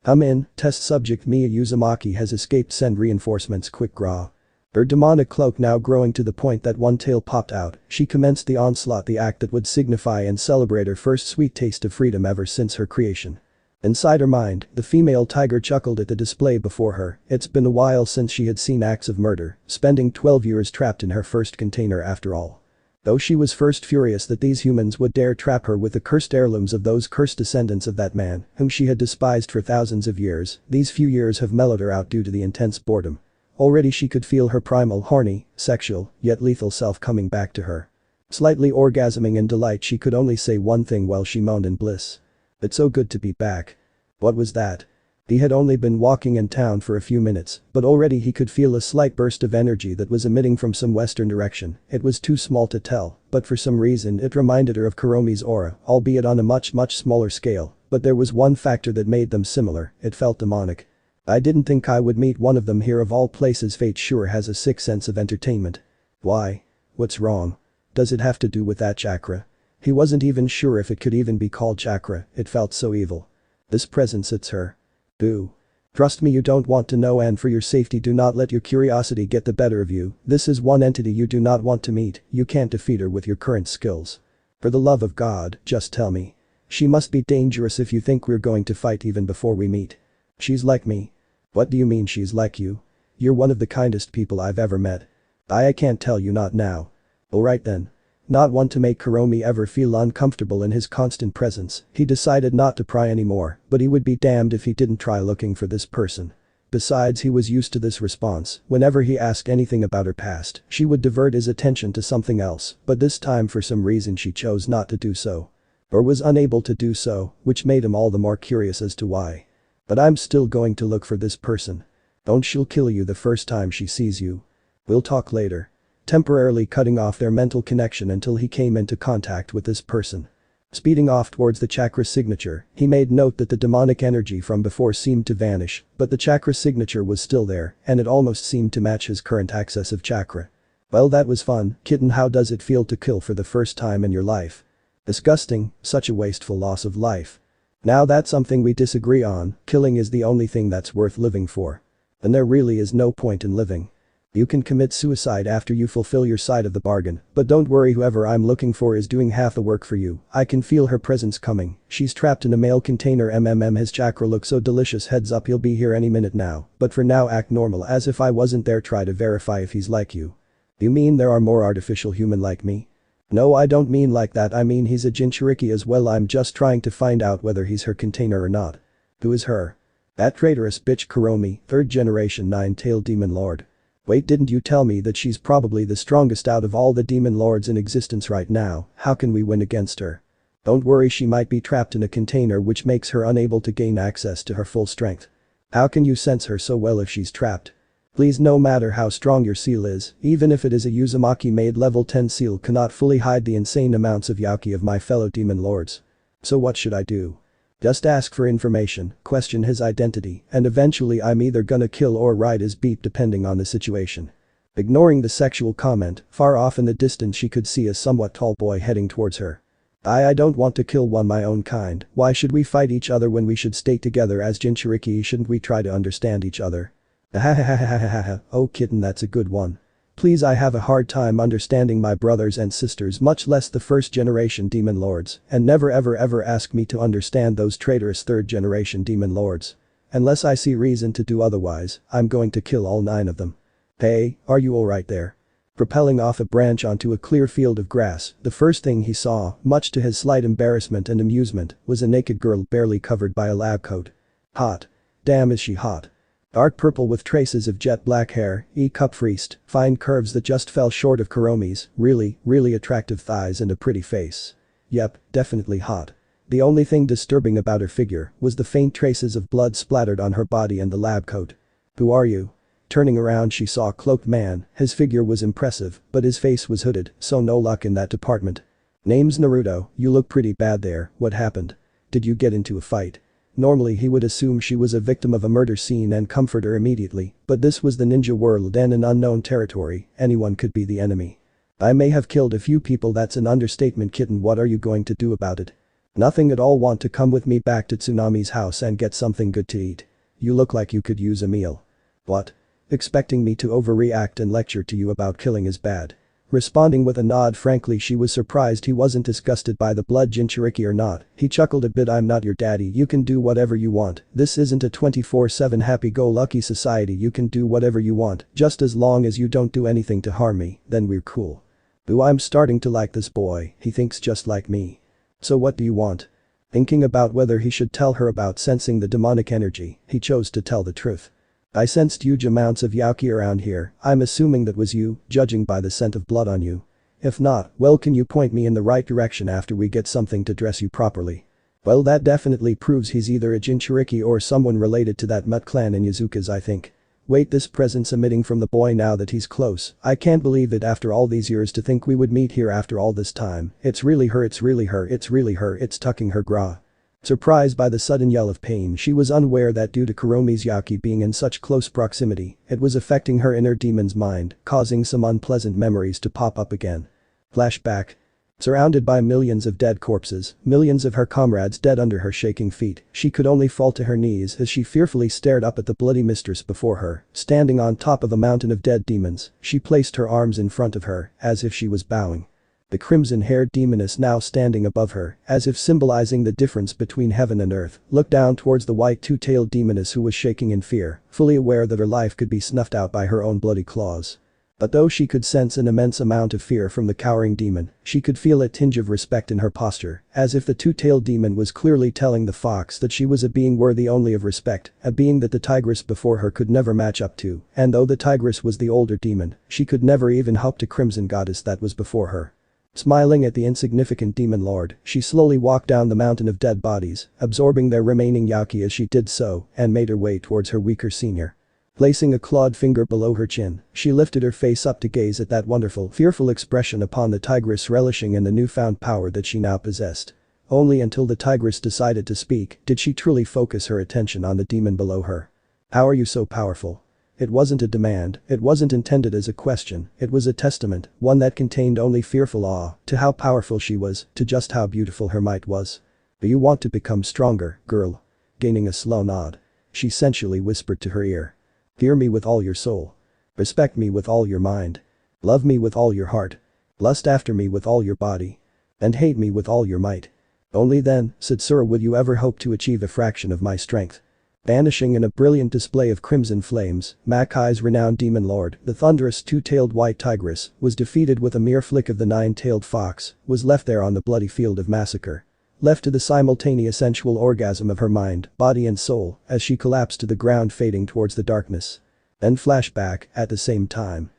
"Come in, test subject Miya Uzumaki has escaped, send reinforcements quick graw." Her demonic cloak now growing to the point that one tail popped out, she commenced the onslaught, the act that would signify and celebrate her first sweet taste of freedom ever since her creation. Inside her mind, the female tiger chuckled at the display before her. It's been a while since she had seen acts of murder, spending 12 years trapped in her first container after all. Though she was first furious that these humans would dare trap her with the cursed heirlooms of those cursed descendants of that man, whom she had despised for thousands of years, these few years have mellowed her out due to the intense boredom. Already she could feel her primal, horny, sexual, yet lethal self coming back to her. Slightly orgasming in delight, she could only say one thing while she moaned in bliss. "It's so good to be back." What was that? He had only been walking in town for a few minutes, but already he could feel a slight burst of energy that was emitting from some western direction. It was too small to tell, but for some reason it reminded her of Karomi's aura, albeit on a much smaller scale, but there was one factor that made them similar, it felt demonic. "I didn't think I would meet one of them here of all places. Fate sure has a sick sense of entertainment." "Why? What's wrong? Does it have to do with that chakra?" He wasn't even sure if it could even be called chakra, it felt so evil. "This presence, it's her. Boo. Trust me, you don't want to know, and for your safety do not let your curiosity get the better of you. This is one entity you do not want to meet, you can't defeat her with your current skills. For the love of God, just tell me. She must be dangerous if you think we're going to fight even before we meet." "She's like me." "What do you mean she's like you? You're one of the kindest people I've ever met." I can't tell you, not now." "Alright then." Not one to make Karomi ever feel uncomfortable in his constant presence, he decided not to pry anymore, but he would be damned if he didn't try looking for this person. Besides, he was used to this response. Whenever he asked anything about her past, she would divert his attention to something else, but this time for some reason she chose not to do so. Or was unable to do so, which made him all the more curious as to why. But I'm still going to look for this person. Don't she'll kill you the first time she sees you. We'll talk later. Temporarily cutting off their mental connection until he came into contact with this person. Speeding off towards the chakra signature, he made note that the demonic energy from before seemed to vanish, but the chakra signature was still there, and it almost seemed to match his current access of chakra. Well, that was fun, kitten. How does it feel to kill for the first time in your life? Disgusting, such a wasteful loss of life. Now that's something we disagree on. Killing is the only thing that's worth living for. Then there really is no point in living. You can commit suicide after you fulfill your side of the bargain, but don't worry, whoever I'm looking for is doing half the work for you. I can feel her presence coming. She's trapped in a mail container. His chakra looks so delicious. Heads up, he'll be here any minute now, but for now act normal as if I wasn't there. Try to verify if he's like you. You mean there are more artificial human like me? No, I don't mean like that. I mean he's a Jinchuriki as well. I'm just trying to find out whether he's her container or not. Who is her? That traitorous bitch Karomi, 3rd generation 9-tailed demon lord. Wait, didn't you tell me that she's probably the strongest out of all the demon lords in existence right now? How can we win against her? Don't worry, she might be trapped in a container which makes her unable to gain access to her full strength. How can you sense her so well if she's trapped? Please, no matter how strong your seal is, even if it is a Uzumaki-made level 10 seal, cannot fully hide the insane amounts of Yauki of my fellow demon lords. So what should I do? Just ask for information, question his identity, and eventually I'm either gonna kill or ride his beat depending on the situation. Ignoring the sexual comment, far off in the distance she could see a somewhat tall boy heading towards her. I don't want to kill one my own kind. Why should we fight each other when we should stay together as Jinchuriki? Shouldn't we try to understand each other? Oh kitten, that's a good one. Please, I have a hard time understanding my brothers and sisters, much less the 1st generation demon lords, and never ever ask me to understand those traitorous 3rd generation demon lords. Unless I see reason to do otherwise, I'm going to kill all 9 of them. Hey, are you alright there? Propelling off a branch onto a clear field of grass, the first thing he saw, much to his slight embarrassment and amusement, was a naked girl barely covered by a lab coat. Hot. Damn, is she hot. Dark purple with traces of jet black hair, cup freezed, fine curves that just fell short of Karomi's, really attractive thighs and a pretty face. Yep, definitely hot. The only thing disturbing about her figure was the faint traces of blood splattered on her body and the lab coat. Who are you? Turning around, she saw a cloaked man. His figure was impressive, but his face was hooded, so no luck in that department. Name's Naruto. You look pretty bad there. What happened? Did you get into a fight? Normally he would assume she was a victim of a murder scene and comfort her immediately, but this was the ninja world and in unknown territory, anyone could be the enemy. I may have killed a few people. That's an understatement, kitten. What are you going to do about it? Nothing at all. Want to come with me back to Tsunami's house and get something good to eat? You look like you could use a meal. What? Expecting me to overreact and lecture to you about killing is bad. Responding with a nod, frankly she was surprised he wasn't disgusted by the blood Jinchuriki or not. He chuckled a bit. I'm not your daddy. You can do whatever you want. This isn't a 24/7 happy-go-lucky society. You can do whatever you want, just as long as you don't do anything to harm me, then we're cool. Ooh, I'm starting to like this boy. He thinks just like me. So what do you want? Thinking about whether he should tell her about sensing the demonic energy, he chose to tell the truth. I sensed huge amounts of Yauki around here. I'm assuming that was you, judging by the scent of blood on you. If not, well, can you point me in the right direction after we get something to dress you properly? Well, that definitely proves he's either a Jinchuriki or someone related to that Mutt clan in Yazuka's, I think. Wait, this presence emitting from the boy now that he's close. I can't believe it after all these years to think we would meet here after all this time. It's really her, it's really her, it's really her, it's tucking her gra. Surprised by the sudden yell of pain, she was unaware that due to Karomi's Yauki being in such close proximity, it was affecting her inner demon's mind, causing some unpleasant memories to pop up again. Flashback. Surrounded by millions of dead corpses, millions of her comrades dead under her shaking feet, she could only fall to her knees as she fearfully stared up at the bloody mistress before her, standing on top of a mountain of dead demons. She placed her arms in front of her, as if she was bowing. The crimson-haired demoness, now standing above her, as if symbolizing the difference between heaven and earth, looked down towards the white two-tailed demoness who was shaking in fear, fully aware that her life could be snuffed out by her own bloody claws. But though she could sense an immense amount of fear from the cowering demon, she could feel a tinge of respect in her posture, as if the two-tailed demon was clearly telling the fox that she was a being worthy only of respect, a being that the tigress before her could never match up to, and though the tigress was the older demon, she could never even hope to crimson goddess that was before her. Smiling at the insignificant demon lord, she slowly walked down the mountain of dead bodies, absorbing their remaining yaki as she did so, and made her way towards her weaker senior. Placing a clawed finger below her chin, she lifted her face up to gaze at that wonderful, fearful expression upon the tigress, relishing in the newfound power that she now possessed. Only until the tigress decided to speak did she truly focus her attention on the demon below her. "How are you so powerful?" It wasn't a demand, it wasn't intended as a question, it was a testament, one that contained only fearful awe, to how powerful she was, to just how beautiful her might was. "Do you want to become stronger, girl?" Gaining a slow nod. She sensually whispered to her ear. "Fear me with all your soul. Respect me with all your mind. Love me with all your heart. Lust after me with all your body. And hate me with all your might. Only then, Satsura, would you ever hope to achieve a fraction of my strength." Vanishing in a brilliant display of crimson flames, Makai's renowned demon lord, the thunderous two-tailed white tigress, was defeated with a mere flick of the nine-tailed fox, was left there on the bloody field of massacre. Left to the simultaneous sensual orgasm of her mind, body and soul, as she collapsed to the ground, fading towards the darkness. Then flashback, at the same time.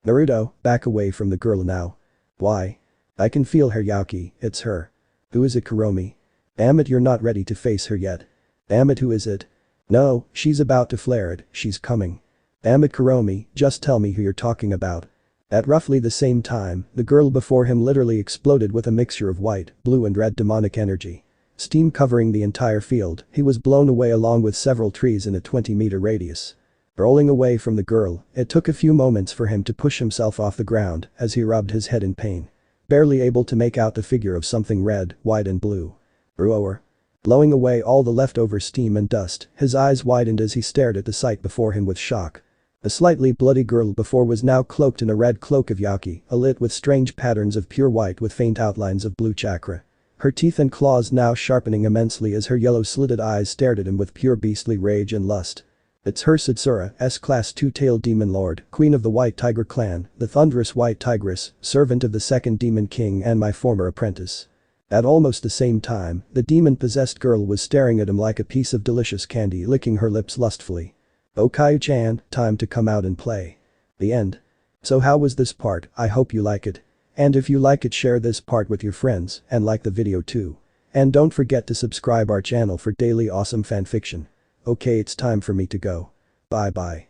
"Naruto, back away from the girl now." "Why?" "I can feel her yaki, it's her." "Who is it, Karomi?" "Damn it, you're not ready to face her yet." "Damn it, who is it?" "No, she's about to flare it, she's coming." "Damn it, Karomi, just tell me who you're talking about." At roughly the same time, the girl before him literally exploded with a mixture of white, blue and red demonic energy. Steam covering the entire field, he was blown away along with several trees in a 20-meter radius. Rolling away from the girl, it took a few moments for him to push himself off the ground as he rubbed his head in pain. Barely able to make out the figure of something red, white and blue. Roar. Blowing away all the leftover steam and dust, his eyes widened as he stared at the sight before him with shock. The slightly bloody girl before was now cloaked in a red cloak of yaki, alit with strange patterns of pure white with faint outlines of blue chakra. Her teeth and claws now sharpening immensely as her yellow-slitted eyes stared at him with pure beastly rage and lust. It's her, Satsura, S-class two-tailed demon lord, queen of the White Tiger clan, the thunderous white tigress, servant of the second demon king and my former apprentice. At almost the same time, the demon-possessed girl was staring at him like a piece of delicious candy, licking her lips lustfully. "Okayu-chan, time to come out and play." The end. So how was this part? I hope you like it. And if you like it, share this part with your friends and like the video too. And don't forget to subscribe our channel for daily awesome fanfiction. Okay, it's time for me to go. Bye bye.